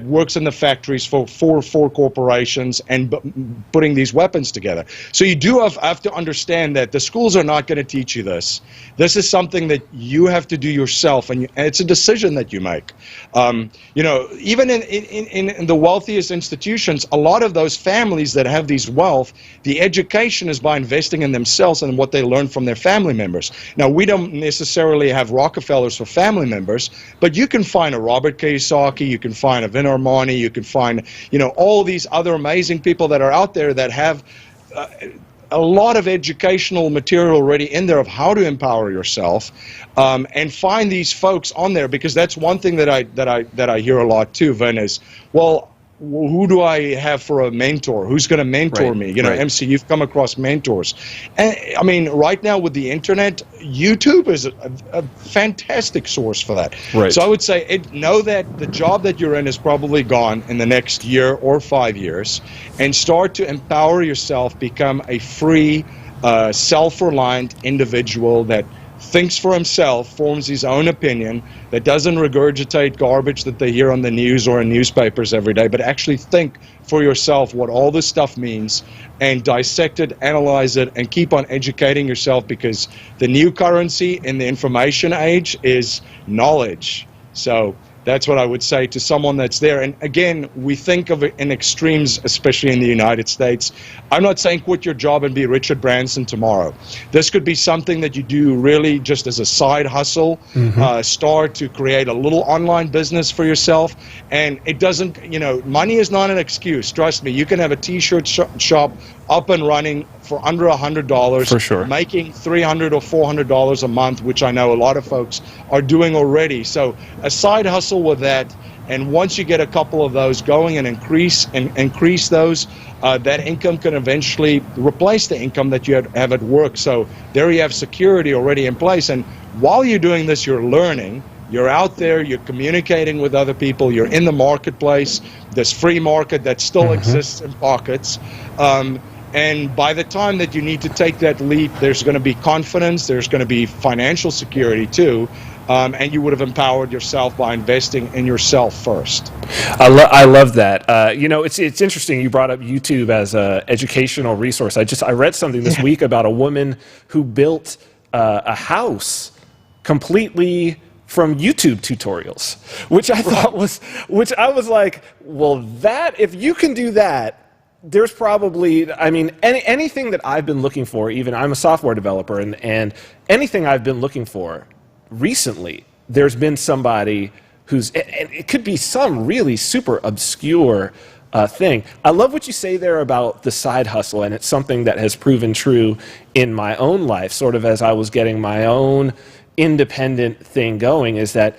works in the factories for corporations and putting these weapons together. So you do have to understand that the schools are not going to teach you this. This is something that you have to do yourself, and it's a decision that you make. Even in the wealthiest institutions, a lot of those families that have these wealth, the education is by investing in themselves and what they learn from their family members. Now, we don't necessarily have Rockefellers for family members, but you can find a Robert Kiyosaki, you can find a Vin Armani, you can find, all these other amazing people that are out there that have a lot of educational material already in there of how to empower yourself, and find these folks on there, because that's one thing that I hear a lot too, Vin, is, well, who do I have for a mentor? Who's going to mentor me? MC, you've come across mentors. And I mean, right now with the internet, YouTube is a fantastic source for that. Right. So I would say, know that the job that you're in is probably gone in the next year or 5 years, and start to empower yourself, become a free, self-reliant individual that thinks for himself, forms his own opinion, that doesn't regurgitate garbage that they hear on the news or in newspapers every day, but actually think for yourself what all this stuff means, and dissect it, analyze it, and keep on educating yourself, because the new currency in the information age is knowledge. So that's what I would say to someone that's there. And again, we think of it in extremes, especially in the United States. I'm not saying quit your job and be Richard Branson tomorrow. This could be something that you do really just as a side hustle, start to create a little online business for yourself. And it doesn't, money is not an excuse. Trust me, you can have a t-shirt shop up and running for under $100, For sure. making $300 or $400 a month, which I know a lot of folks are doing already. So a side hustle with that, and once you get a couple of those going and increase those, that income can eventually replace the income that you have at work. So there you have security already in place. And while you're doing this, you're learning. You're out there, you're communicating with other people, you're in the marketplace, this free market that still exists in pockets. And by the time that you need to take that leap, there's going to be confidence, there's going to be financial security too, and you would have empowered yourself by investing in yourself first. I love that. You know, it's interesting you brought up YouTube as an educational resource. I read something this week about a woman who built a house completely from YouTube tutorials, which I thought was, which I was like, well, that, if you can do that, there's probably, I mean, anything that I've been looking for, even I'm a software developer, and anything I've been looking for recently, there's been somebody who's, and it could be some really super obscure thing. I love what you say there about the side hustle, and it's something that has proven true in my own life, sort of as I was getting my own independent thing going, is that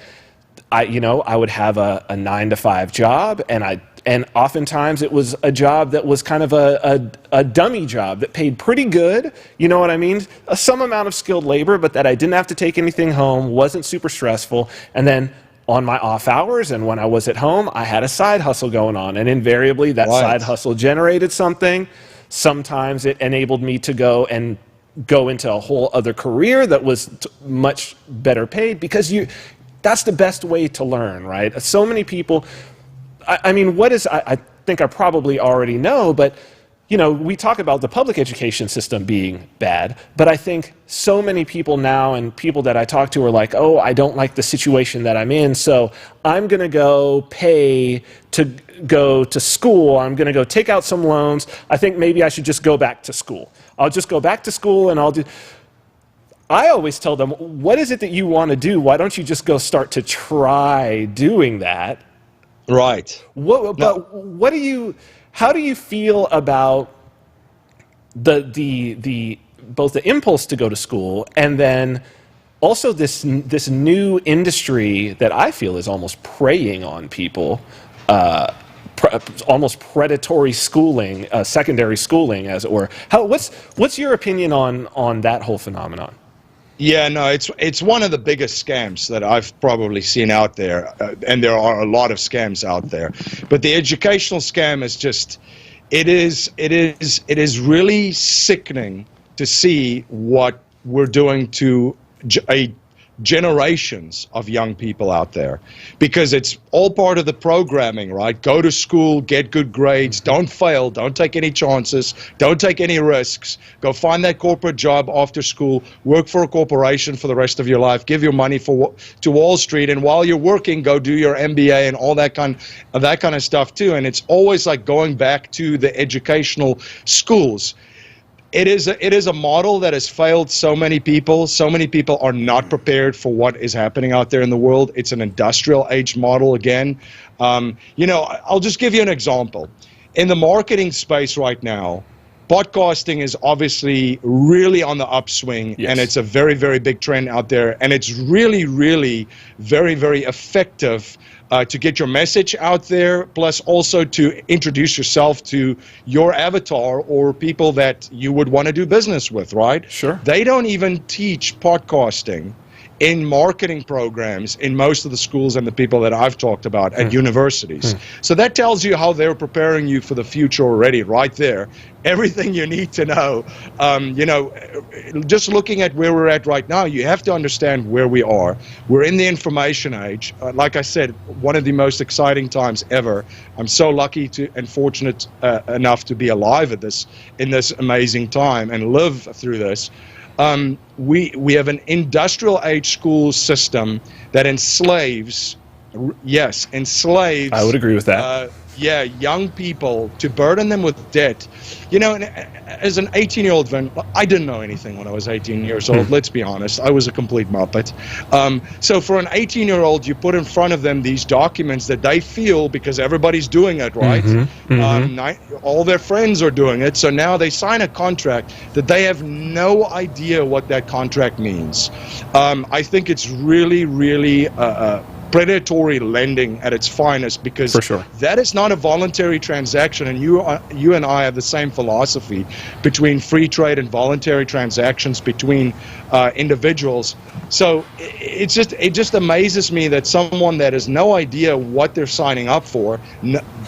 I would have a 9-to-5 job, and oftentimes it was a job that was kind of a dummy job that paid pretty good, you know what I mean? Some amount of skilled labor, but that I didn't have to take anything home, wasn't super stressful. And then on my off hours and when I was at home, I had a side hustle going on. And invariably that side hustle generated something. Sometimes it enabled me to go into a whole other career that was much better paid, because that's the best way to learn, right? So many people, I mean, I think I probably already know, but you know, we talk about the public education system being bad, but I think so many people now, and people that I talk to, are like, oh, I don't like the situation that I'm in, so I'm going to go pay to go to school. I'm going to go take out some loans. I think maybe I should just go back to school. I'll just go back to school and I'll do. I always tell them, what is it that you want to do? Why don't you just go start to try doing that? Right. How do you feel about the both the impulse to go to school, and then also this new industry that I feel is almost preying on people, almost predatory schooling, secondary schooling, as it were. What's your opinion on that whole phenomenon? Yeah, no, it's one of the biggest scams that I've probably seen out there, and there are a lot of scams out there. But the educational scam is just, it is really sickening to see what we're doing to generations of young people out there, because it's all part of the programming, right? Go to school, get good grades, don't fail, don't take any chances, don't take any risks, go find that corporate job after school, work for a corporation for the rest of your life, give your money to Wall Street, and while you're working, go do your MBA and all that kind of stuff too. And it's always like going back to the educational schools. It is a model that has failed so many people. So many people are not prepared for what is happening out there in the world. It's an industrial age model again. You know, I'll just give you an example. In the marketing space right now, podcasting is obviously really on the upswing, and it's a very, very big trend out there. And it's really, really very, very effective to get your message out there, plus also to introduce yourself to your avatar or people that you would want to do business with, right? Sure. They don't even teach podcasting in marketing programs in most of the schools and the people that I've talked about at universities. So that tells you how they're preparing you for the future already, right there. Everything you need to know. You know, just looking at where we're at right now, you have to understand where we are. We're in the information age. Like I said, one of the most exciting times ever. I'm so lucky and fortunate enough to be alive in this amazing time and live through this. We have an industrial age school system that enslaves, I would agree with that, young people, to burden them with debt. You know, and as an 18-year-old, Vin, I didn't know anything when I was 18 years old. Let's be honest. I was a complete muppet. So for an 18-year-old, you put in front of them these documents that they feel, because everybody's doing it, right? All their friends are doing it. So now they sign a contract that they have no idea what that contract means. I think it's really, really predatory lending at its finest, because that is not a voluntary transaction, and you and I have the same philosophy between free trade and voluntary transactions between individuals. So it just amazes me that someone that has no idea what they're signing up for,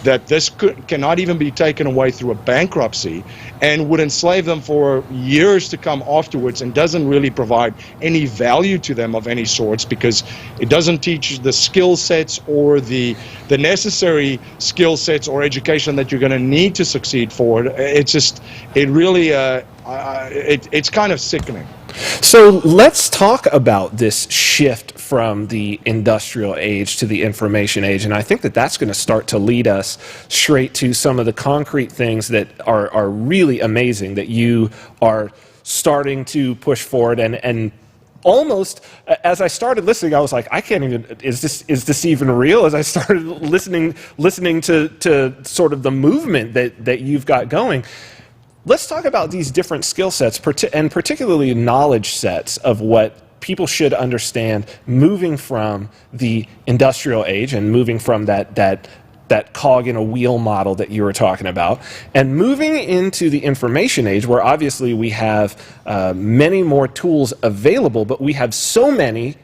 that this cannot even be taken away through a bankruptcy, and would enslave them for years to come afterwards, and doesn't really provide any value to them of any sorts, because it doesn't teach the skill sets or the necessary skill sets or education that you're going to need to succeed for it. It's kind of sickening. So let's talk about this shift from the industrial age to the information age, and I think that that's going to start to lead us straight to some of the concrete things that are really amazing that you are starting to push forward. And almost as I started listening, I was like, I can't even, is this even real? As I started listening to sort of the movement that you've got going. Let's talk about these different skill sets, and particularly knowledge sets of what people should understand moving from the industrial age and moving from that cog in a wheel model that you were talking about, and moving into the information age, where obviously we have many more tools available, but we have so many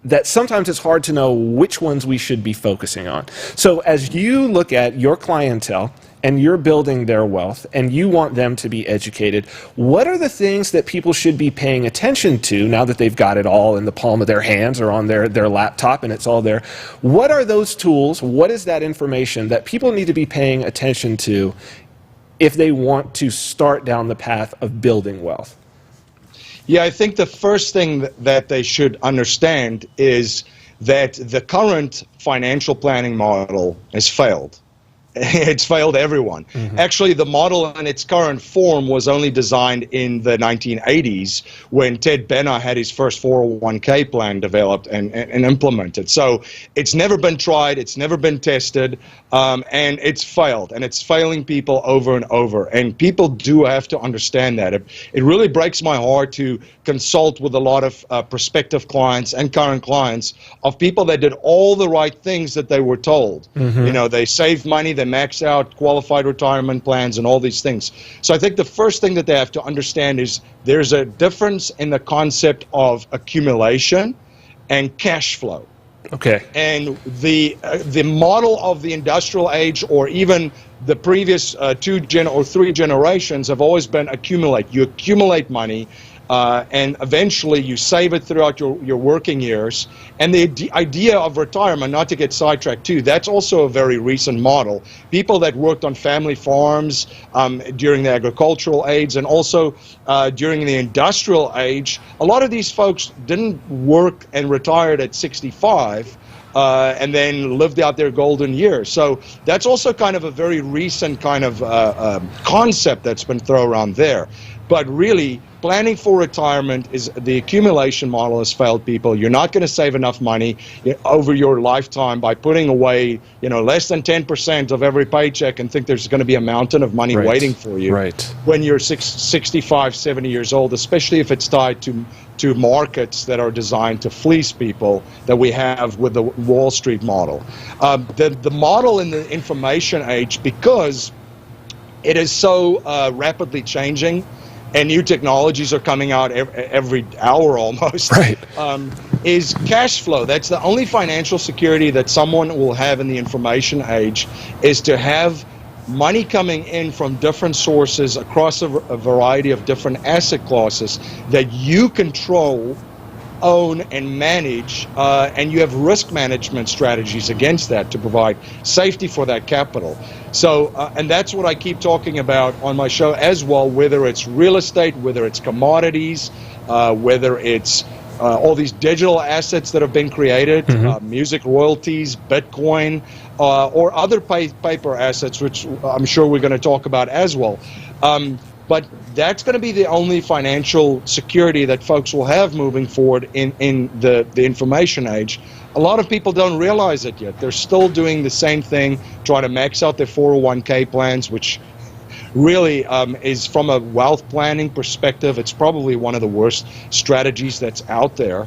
that sometimes it's hard to know which ones we should be focusing on. So as you look at your clientele and you're building their wealth and you want them to be educated, what are the things that people should be paying attention to now that they've got it all in the palm of their hands or on their laptop and it's all there? What are those tools? What is that information that people need to be paying attention to if they want to start down the path of building wealth? Yeah, I think the first thing that they should understand is that the current financial planning model has failed. It's failed everyone. Actually, the model in its current form was only designed in the 1980s when Ted Benner had his first 401k plan developed and implemented. So it's never been tried, it's never been tested, and it's failed. And it's failing people over and over. And people do have to understand that. It really breaks my heart to consult with a lot of prospective clients and current clients of people that did all the right things that they were told. You know, they saved money, they max out qualified retirement plans and all these things. So I think the first thing that they have to understand is there's a difference in the concept of accumulation and cash flow. Okay. And the model of the industrial age, or even the previous 2 or 3 generations, have always been accumulate. You accumulate money, and eventually you save it throughout your working years. And the idea of retirement, not to get sidetracked too, that's also a very recent model. People that worked on family farms during the agricultural age, and also during the industrial age, a lot of these folks didn't work and retired at 65. And then lived out their golden years. So that's also kind of a very recent kind of concept that's been thrown around there. But really, planning for retirement is the accumulation model has failed people. You're not going to save enough money over your lifetime by putting away, less than 10% of every paycheck and think there's going to be a mountain of money waiting for you when you're 65, 70 years old, especially if it's tied to markets that are designed to fleece people that we have with the Wall Street model. The model in the information age, because it is so rapidly changing, and new technologies are coming out every hour almost, is cash flow. That's the only financial security that someone will have in the information age, is to have money coming in from different sources across a variety of different asset classes that you control, own, and manage, and you have risk management strategies against that to provide safety for that capital. So, and that's what I keep talking about on my show as well, whether it's real estate, whether it's commodities, whether it's all these digital assets that have been created, music royalties, Bitcoin, or other paper assets, which I'm sure we're going to talk about as well. But that's going to be the only financial security that folks will have moving forward in the information age. A lot of people don't realize it yet. They're still doing the same thing, trying to max out their 401k plans, which really is, from a wealth planning perspective, it's probably one of the worst strategies that's out there,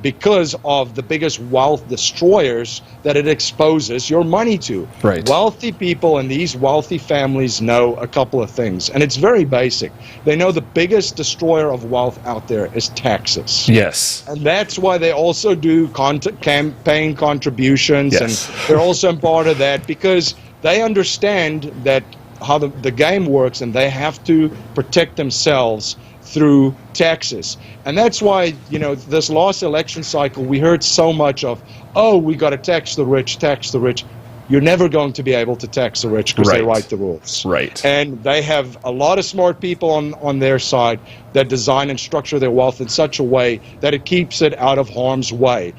because of the biggest wealth destroyers that it exposes your money to. Right. Wealthy people and these wealthy families know a couple of things, and it's very basic. They know the biggest destroyer of wealth out there is taxes. Yes. And that's why they also do campaign contributions, Yes. and they're also part of that because they understand that how the game works, and they have to protect themselves through taxes. And that's why, you know, this last election cycle, we heard so much of, oh, we got to tax the rich, tax the rich. You're never going to be able to tax the rich because they write the rules. Right. And they have a lot of smart people on their side that design and structure their wealth in such a way that it keeps it out of harm's way.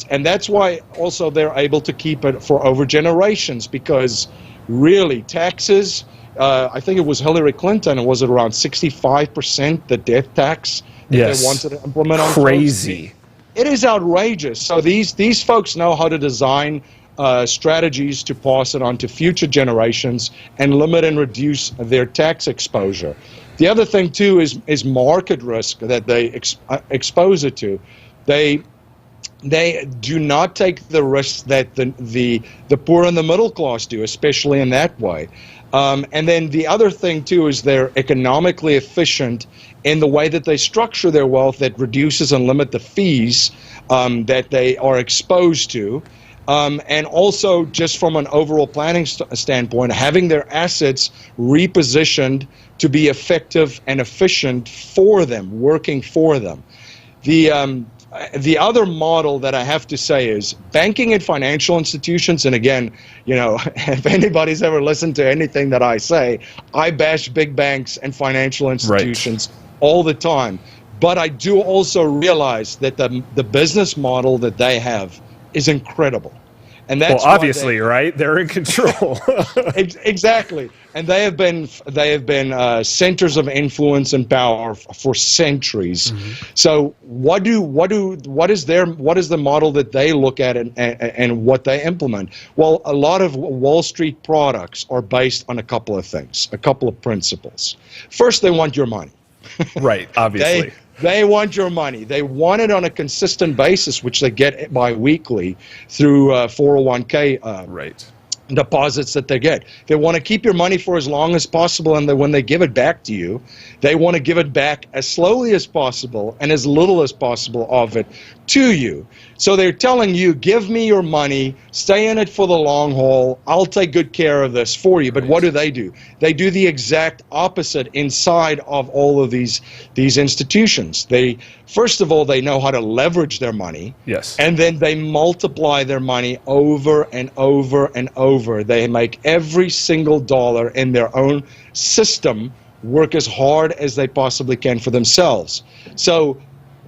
And that's why also they're able to keep it for over generations, because really taxes, I think it was Hillary Clinton, was it around 65%, the death tax that they wanted to implement on crazy. folks? It is outrageous. So these folks know how to design strategies to pass it on to future generations and limit and reduce their tax exposure. The other thing too is market risk that they expose it to. They do not take the risks that the poor and the middle class do, especially in that way. And then the other thing too is they're economically efficient in the way that they structure their wealth, that reduces and limit the fees that they are exposed to. And also, just from an overall planning standpoint, having their assets repositioned to be effective and efficient for them, working for them. The other model that I have to say is banking and financial institutions. And again, you know, if anybody's ever listened to anything that I say, I bash big banks and financial institutions all the time. But I do also realize that the business model that they have is incredible. And that's well, obviously, right? They're in control. Exactly. And they have been centers of influence and power for centuries. So what is the model that they look at and what they implement? Well, a lot of Wall Street products are based on a couple of things, a couple of principles. First, they want your money. Right, obviously. They want your money. They want it on a consistent basis, which they get bi-weekly through 401k deposits that they get. They want to keep your money for as long as possible, and then when they give it back to you, they want to give it back as slowly as possible and as little as possible of it to you. So they're telling you, give me your money, stay in it for the long haul, I'll take good care of this for you. But what do? They do the exact opposite inside of all of these institutions. First of all, they know how to leverage their money. Yes. And then they multiply their money over and over and over. They make every single dollar in their own system work as hard as they possibly can for themselves. So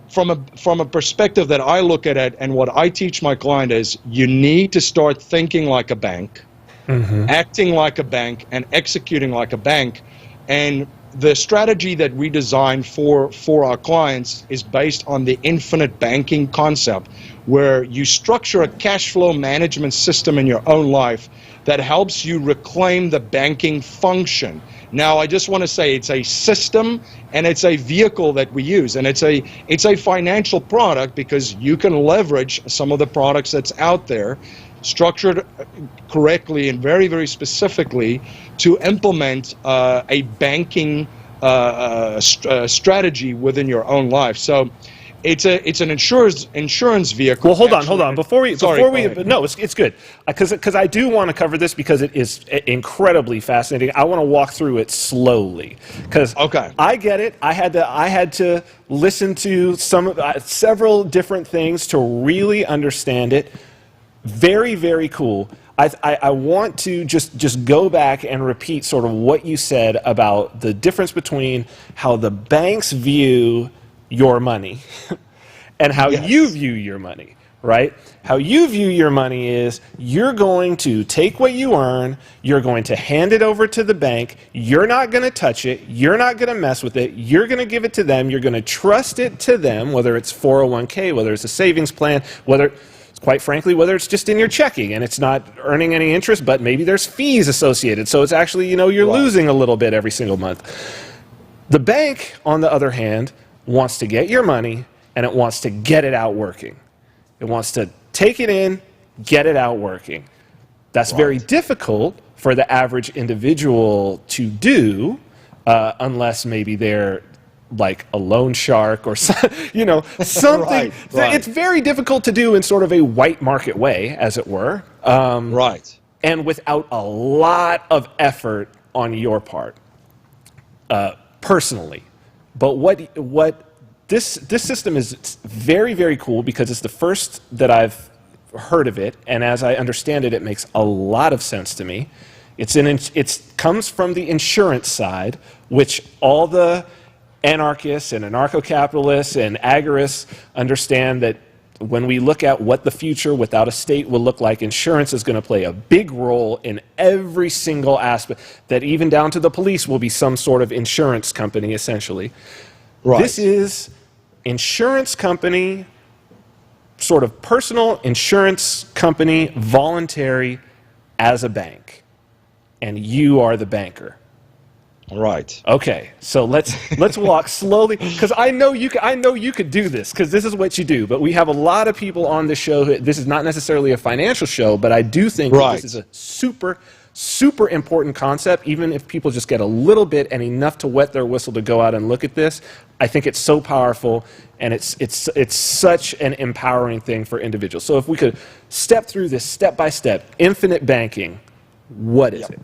from a perspective that I look at it, and what I teach my client is, you need to start thinking like a bank, acting like a bank, and executing like a bank. And the strategy that we design for our clients is based on the infinite banking concept, where you structure a cash flow management system in your own life that helps you reclaim the banking function. Now, I just want to say it's a system and it's a vehicle that we use, and it's a financial product because you can leverage some of the products that's out there, structured correctly and very, very specifically to implement a banking strategy within your own life. So it's an insurance vehicle. Well, hold on. Before we no, it's good, because I do want to cover this because it is incredibly fascinating. I want to walk through it slowly because I get it. I had to listen to several different things to really understand it. Very, very cool. I want to just go back and repeat sort of what you said about the difference between how the banks view your money and how you view your money, right? How you view your money is you're going to take what you earn, you're going to hand it over to the bank, you're not going to touch it, you're not going to mess with it, you're going to give it to them, you're going to trust it to them, whether it's 401k, whether it's a savings plan, whether, quite frankly, whether it's just in your checking and it's not earning any interest, but maybe there's fees associated. So it's actually, you're losing a little bit every single month. The bank, on the other hand, wants to get your money and it wants to get it out working. It wants to take it in, get it out working. That's very difficult for the average individual to do unless maybe they're like a loan shark or something. It's very difficult to do in sort of a white market way, as it were. And without a lot of effort on your part, personally. But what this system is very, very cool because it's the first that I've heard of it, and as I understand it, it makes a lot of sense to me. It comes from the insurance side, which all the anarchists and anarcho-capitalists and agorists understand that when we look at what the future without a state will look like, insurance is going to play a big role in every single aspect, that even down to the police will be some sort of insurance company, essentially. This is insurance company, sort of personal insurance company, voluntary as a bank. And you are the banker. Okay, so let's walk slowly, because I know you could do this, because this is what you do. But we have a lot of people on the show. This is not necessarily a financial show, but I do think that this is a super important concept. Even if people just get a little bit and enough to wet their whistle to go out and look at this, I think it's so powerful, and it's such an empowering thing for individuals. So if we could step through this step by step, infinite banking, what is it?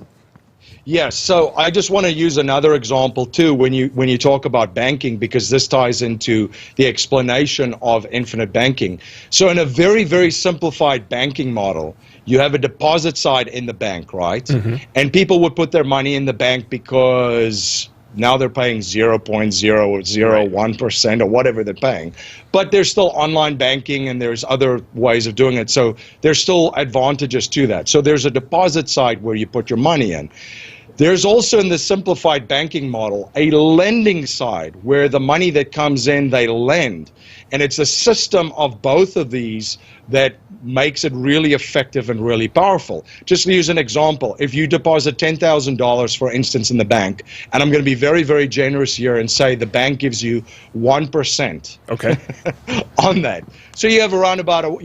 Yes, so I just want to use another example too when you talk about banking, because this ties into the explanation of infinite banking. So in a very, very simplified banking model, you have a deposit side in the bank, right? And people would put their money in the bank because now they're paying 0.001% or whatever they're paying. But there's still online banking and there's other ways of doing it. So there's still advantages to that. So there's a deposit side where you put your money in. There's also, in the simplified banking model, a lending side where the money that comes in, they lend. And it's a system of both of these that makes it really effective and really powerful. Just to use an example, if you deposit $10,000, for instance, in the bank, and I'm going to be very, very generous here and say the bank gives you 1% on that. So you have around about, on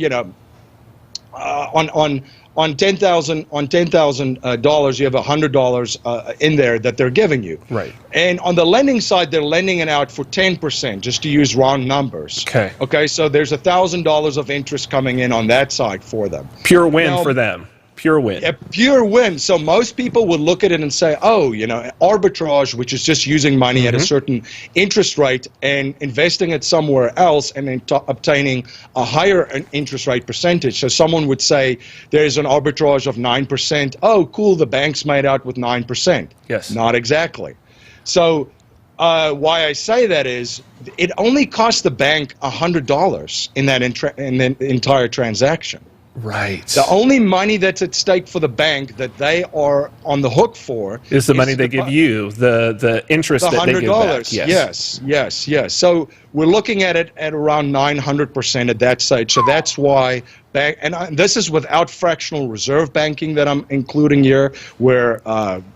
$10,000, you have $100 in there that they're giving you. And on the lending side, they're lending it out for 10%, just to use round numbers. Okay, so there's $1,000 of interest coming in on that side for them. Pure win for them. Pure win. A pure win. So most people would look at it and say, oh, arbitrage, which is just using money at a certain interest rate and investing it somewhere else and then obtaining a higher interest rate percentage. So someone would say there's an arbitrage of 9%. Oh, cool, the bank's made out with 9%. Yes. Not exactly. So why I say that is it only costs the bank $100 in that entire transaction. The only money that's at stake for the bank that they are on the hook for is the money they give you, the interest that they give back. Yes. So we're looking at it at around 900% at that stage. So that's why this is without fractional reserve banking that I'm including here, where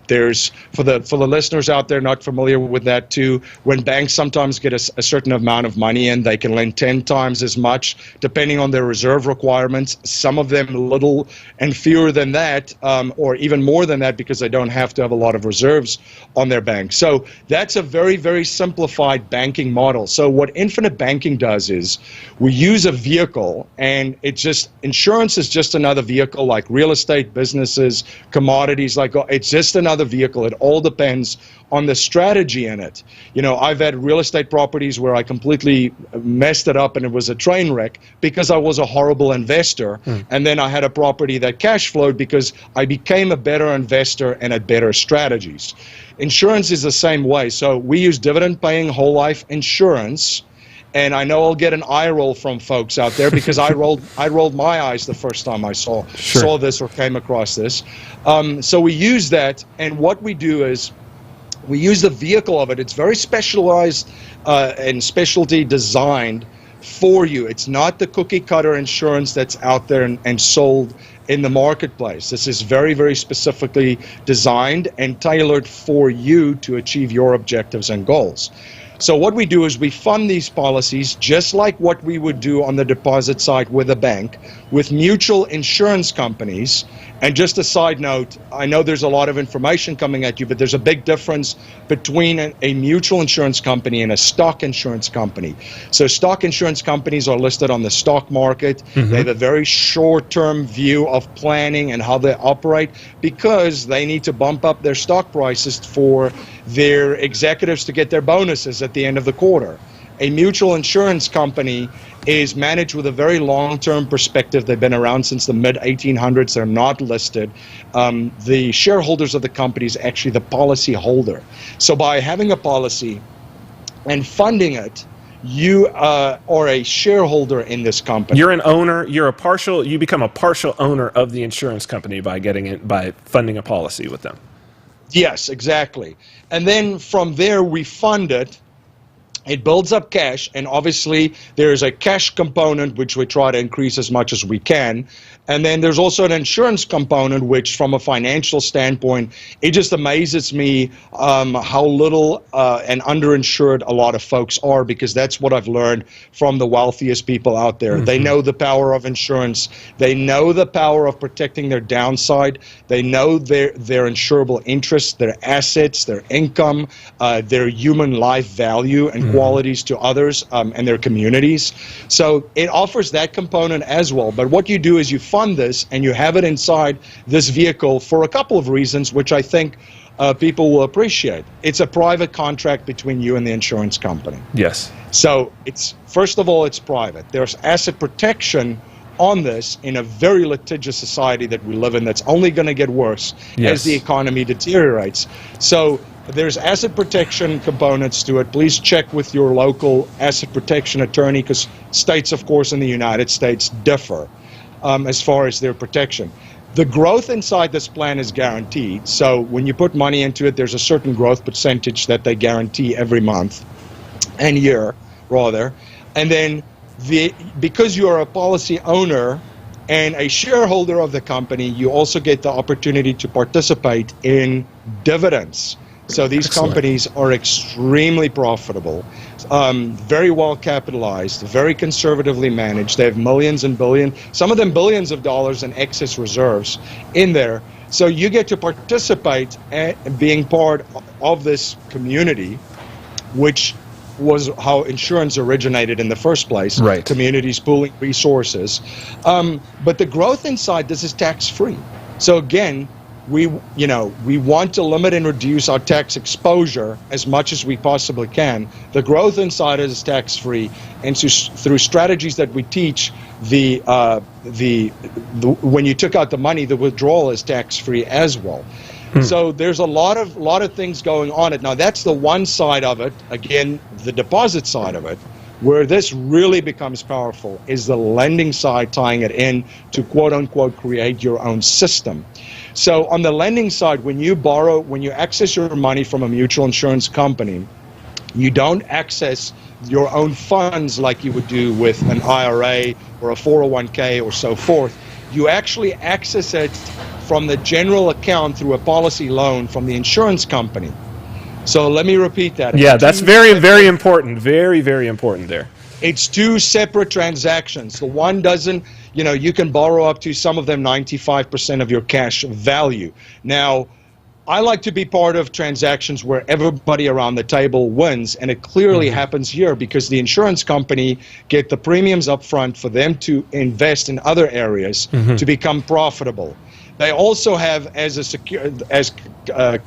there's, for the listeners out there not familiar with that too, when banks sometimes get a certain amount of money in, they can lend 10 times as much depending on their reserve requirements. Some of them a little and fewer than that, or even more than that, because they don't have to have a lot of reserves on their bank. So that's a very, very simplified banking model. So what infinite banking does is we use a vehicle, and it's just, insurance is just another vehicle, like real estate, businesses, commodities, it's just another vehicle. It all depends on the strategy in it. I've had real estate properties where I completely messed it up and it was a train wreck because I was a horrible investor. And then I had a property that cash flowed because I became a better investor and had better strategies. Insurance is the same way. So we use dividend paying whole life insurance, And I know I'll get an eye roll from folks out there because I rolled my eyes the first time I saw this or came across this. So we use that, and what we do is we use the vehicle of it. It's very specialized and specialty designed for you. It's not the cookie cutter insurance that's out there and sold in the marketplace. This is very, very specifically designed and tailored for you to achieve your objectives and goals. So what we do is we fund these policies just like what we would do on the deposit side with a bank, with mutual insurance companies. And just a side note, I know there's a lot of information coming at you, but there's a big difference between a mutual insurance company and a stock insurance company. So stock insurance companies are listed on the stock market. They have a very short-term view of planning and how they operate because they need to bump up their stock prices for their executives to get their bonuses at the end of the quarter. A mutual insurance company is managed with a very long-term perspective. They've been around since the mid-1800s. They're not listed. The shareholders of the company is actually the policy holder. So by having a policy and funding it, you are a shareholder in this company. You're an owner. You become a partial owner of the insurance company by funding a policy with them. Yes, exactly. And then from there, we fund it. It builds up cash, and obviously there is a cash component which we try to increase as much as we can. And then there's also an insurance component which, from a financial standpoint, it just amazes me how little and underinsured a lot of folks are, because that's what I've learned from the wealthiest people out there. They know the power of insurance. They know the power of protecting their downside. They know their insurable interests, their assets, their income, their human life value and qualities to others and their communities. So it offers that component as well. But what you do is you fund this and you have it inside this vehicle for a couple of reasons, which I think people will appreciate. It's a private contract between you and the insurance company. Yes. So first of all, it's private. There's asset protection on this in a very litigious society that we live in that's only going to get worse as the economy deteriorates. So there's asset protection components to it. Please check with your local asset protection attorney, because states, of course, in the United States differ as far as their protection. The growth inside this plan is guaranteed. So when you put money into it, there's a certain growth percentage that they guarantee every month and year, rather. And then because you're a policy owner and a shareholder of the company, you also get the opportunity to participate in dividends. So these companies are extremely profitable, very well capitalized, very conservatively managed. They have millions and billions, some of them billions of dollars in excess reserves in there. So you get to participate and being part of this community, which was how insurance originated in the first place. Right. Communities pooling resources. But the growth inside this is tax-free. So again, we want to limit and reduce our tax exposure as much as we possibly can. The growth inside is tax-free, and through strategies that we teach, when you took out the money, the withdrawal is tax-free as well. So there's a lot of things going on. Now that's the one side of it. Again, the deposit side of it. Where this really becomes powerful is the lending side, tying it in to quote-unquote create your own system. So on the lending side, when you access your money from a mutual insurance company, you don't access your own funds like you would do with an IRA or a 401k or so forth. You actually access it from the general account through a policy loan from the insurance company. So let me repeat that. Yeah, that's very, very important. Very, very important there. It's two separate transactions. The one doesn't, you can borrow up to, some of them, 95% of your cash value. Now, I like to be part of transactions where everybody around the table wins, and it clearly happens here because the insurance company get the premiums up front for them to invest in other areas to become profitable. They also have, as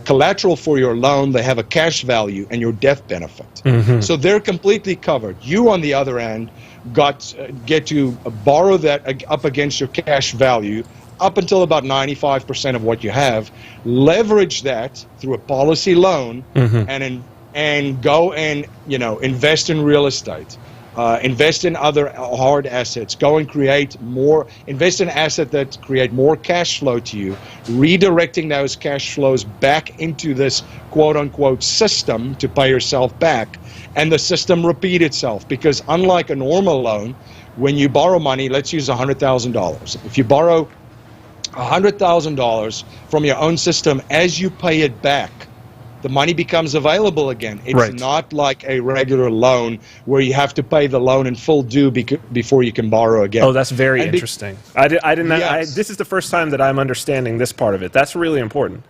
collateral for your loan, they have a cash value and your death benefit. So they're completely covered. You, on the other end, get to borrow that up against your cash value up until about 95% of what you have, leverage that through a policy loan, and go and invest in real estate. invest in other hard assets, go and create more, invest in assets that create more cash flow to you, redirecting those cash flows back into this quote-unquote system to pay yourself back, and the system repeat itself. Because unlike a normal loan, when you borrow money, let's use $100,000. If you borrow $100,000 from your own system, as you pay it back, the money becomes available again. It's not like a regular loan where you have to pay the loan in full due before you can borrow again. Oh, that's very interesting. I didn't. Yes. This is the first time that I'm understanding this part of it. That's really important.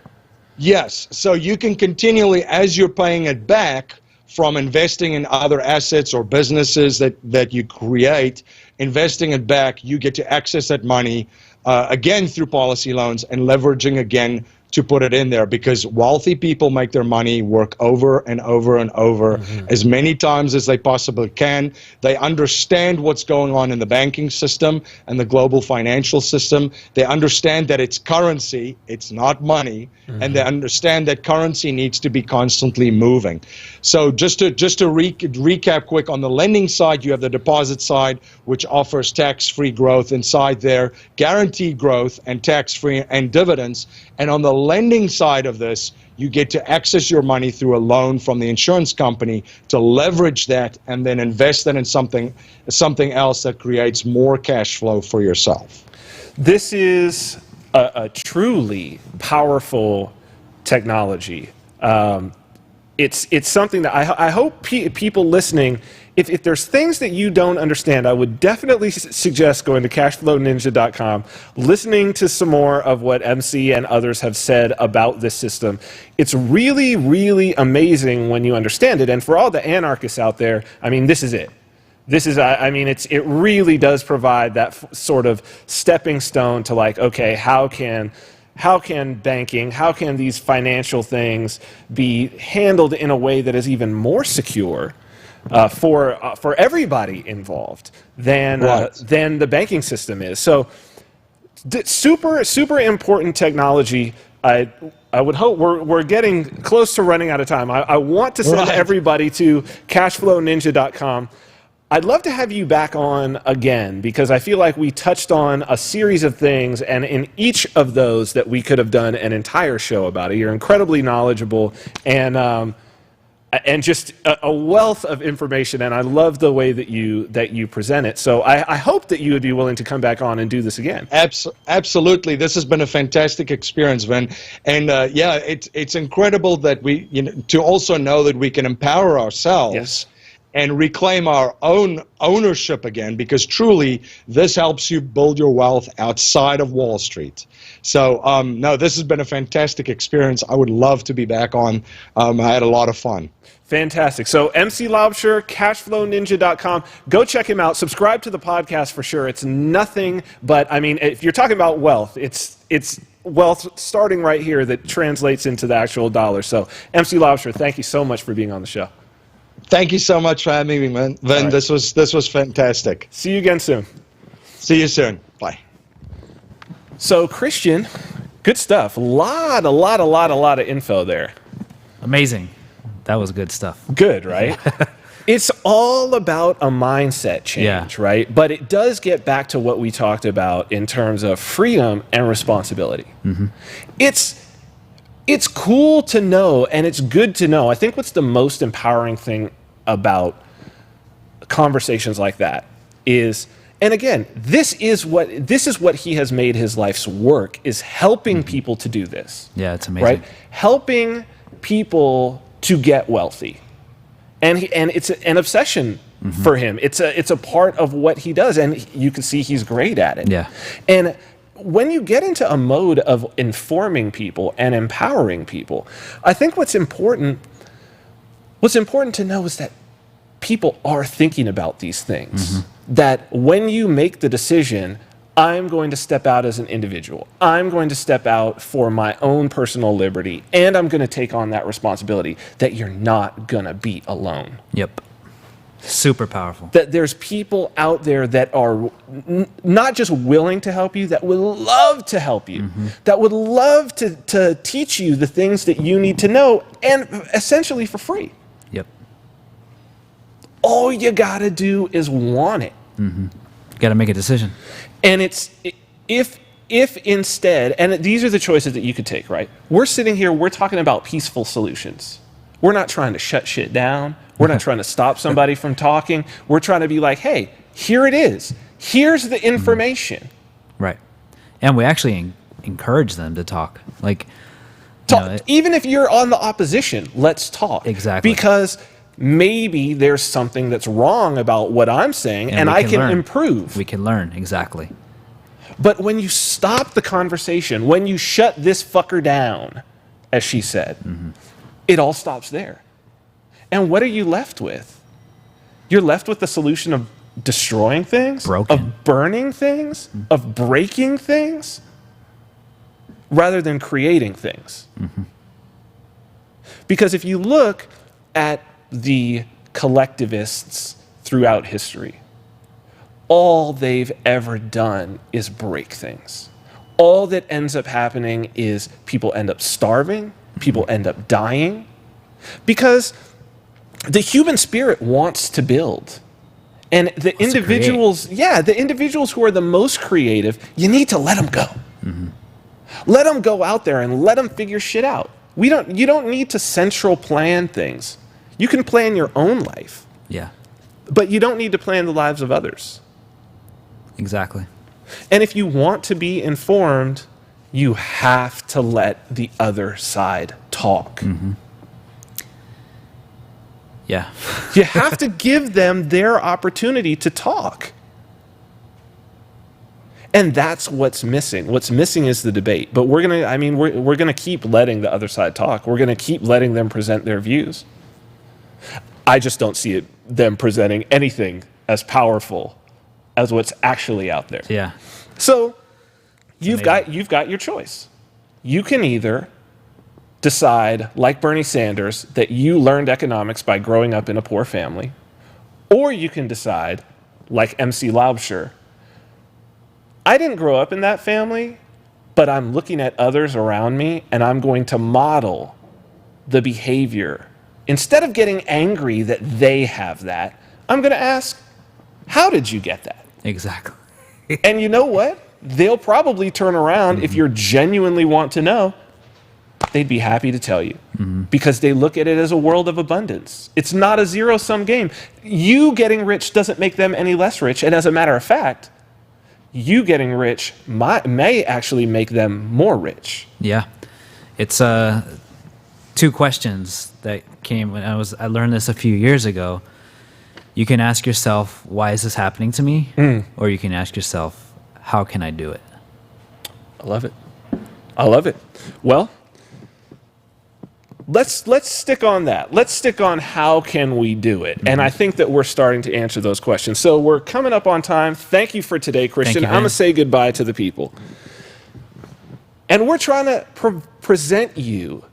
Yes. So you can continually, as you're paying it back from investing in other assets or businesses that you create, investing it back, you get to access that money again through policy loans and leveraging again to put it in there, because wealthy people make their money work over and over and over as many times as they possibly can. They understand what's going on in the banking system and the global financial system. They understand that it's currency, it's not money, and they understand that currency needs to be constantly moving. So just to recap quick, on the lending side, you have the deposit side, which offers tax-free growth inside there, guaranteed growth and tax-free and dividends. And on the lending side of this, you get to access your money through a loan from the insurance company to leverage that and then invest that in something else that creates more cash flow for yourself. This is a truly powerful technology. It's something that I hope people listening, if there's things that you don't understand, I would definitely suggest going to cashflowninja.com, listening to some more of what MC and others have said about this system. It's really, really amazing when you understand it. And for all the anarchists out there, I mean, this is it. This is, I mean, it really does provide that sort of stepping stone to like, okay, how can banking, how can these financial things be handled in a way that is even more secure for everybody involved than the banking system is? So, super important technology. I would hope we're getting close to running out of time. I want to send everybody to cashflowninja.com. I'd love to have you back on again, because I feel like we touched on a series of things, and in each of those that we could have done an entire show about it. You're incredibly knowledgeable and just a wealth of information, and I love the way that you present it. So I hope that you would be willing to come back on and do this again. Absolutely. This has been a fantastic experience, Vin. And yeah, it's incredible that we, to also know that we can empower ourselves and reclaim our own ownership again, because truly this helps you build your wealth outside of Wall Street. So no, this has been a fantastic experience. I would love to be back on. I had a lot of fun. Fantastic. So MC Laubscher, cashflowninja.com. Go check him out. Subscribe to the podcast for sure. It's nothing but, I mean, if you're talking about wealth, it's wealth starting right here that translates into the actual dollar. So MC Laubscher, thank you so much for being on the show. Thank you so much for having me, man. Vin, right. This was fantastic. See you again soon. See you soon. Bye. So Christian, good stuff. A lot of info there. Amazing. That was good stuff. Good, right? It's all about a mindset change, right? But it does get back to what we talked about in terms of freedom and responsibility. It's cool to know, and it's good to know. I think what's the most empowering thing about conversations like that is, and again, this is what he has made his life's work, is helping people to do this. Yeah, it's amazing. Right? Helping people to get wealthy. And it's an obsession for him. It's a part of what he does, and you can see he's great at it. Yeah. And when you get into a mode of informing people and empowering people, I think what's important to know is that people are thinking about these things. That when you make the decision, I'm going to step out as an individual, I'm going to step out for my own personal liberty, and I'm going to take on that responsibility, that you're not going to be alone. Yep. Super powerful. That there's people out there that are not just willing to help you, that would love to help you, that would love to teach you the things that you need to know, and essentially for free. Yep. All you got to do is want it. Got to make a decision. And it's if instead, and these are the choices that you could take, right? We're sitting here, we're talking about peaceful solutions. We're not trying to shut shit down. We're not trying to stop somebody from talking. We're trying to be like, hey, here it is. Here's the information. Right. And we actually encourage them to talk. Like, talk. Even if you're on the opposition, let's talk. Exactly. Because maybe there's something that's wrong about what I'm saying, and I can improve. We can learn, exactly. But when you stop the conversation, when you shut this fucker down, as she said, it all stops there. And what are you left with? You're left with the solution of destroying things, of burning things, of breaking things, rather than creating things. Because if you look at the collectivists throughout history, all they've ever done is break things. All that ends up happening is people end up starving, people end up dying, because the human spirit wants to build. And the individuals, the individuals who are the most creative, you need to let them go. Let them go out there and let them figure shit out. You don't need to central plan things. You can plan your own life. Yeah. But you don't need to plan the lives of others. Exactly. And if you want to be informed, you have to let the other side talk. Yeah. You have to give them their opportunity to talk. And that's what's missing. What's missing is the debate. But we're gonna keep letting the other side talk. We're gonna keep letting them present their views. I just don't see them presenting anything as powerful as what's actually out there. Yeah. So you've got your choice. You can either decide, like Bernie Sanders, that you learned economics by growing up in a poor family, or you can decide, like MC Laubscher, I didn't grow up in that family, but I'm looking at others around me and I'm going to model the behavior. Instead of getting angry that they have that, I'm going to ask, how did you get that? Exactly. And you know what? They'll probably turn around if you genuinely want to know. They'd be happy to tell you because they look at it as a world of abundance. It's not a zero-sum game. You getting rich doesn't make them any less rich. And as a matter of fact, you getting rich may actually make them more rich. Yeah. It's two questions that came when I learned this a few years ago. You can ask yourself, why is this happening to me? Or you can ask yourself, how can I do it? I love it. I love it. Well, let's stick on that. Let's stick on how can we do it. And I think that we're starting to answer those questions. So we're coming up on time. Thank you for today, Christian. I'm going to say goodbye to the people. And we're trying to present you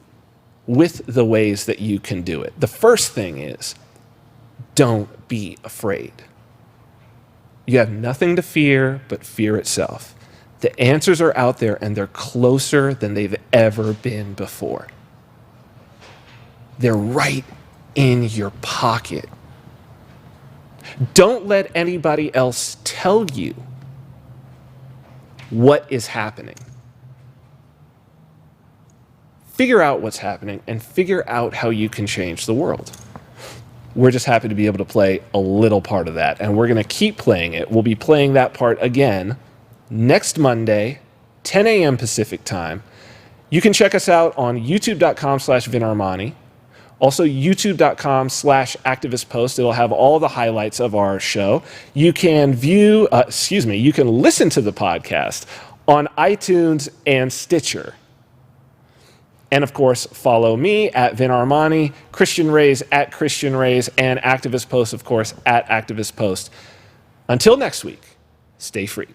with the ways that you can do it. The first thing is, don't be afraid. You have nothing to fear but fear itself. The answers are out there and they're closer than they've ever been before. They're right in your pocket. Don't let anybody else tell you what is happening. Figure out what's happening and figure out how you can change the world. We're just happy to be able to play a little part of that, and we're going to keep playing it. We'll be playing that part again next Monday, 10 a.m. Pacific time. You can check us out on youtube.com/Vin Armani. Also, youtube.com/activistpost. It'll have all the highlights of our show. You can you can listen to the podcast on iTunes and Stitcher. And of course, follow me at Vin Armani, Christian Rays at Christian Rays, and Activist Post, of course, at Activist Post. Until next week, stay free.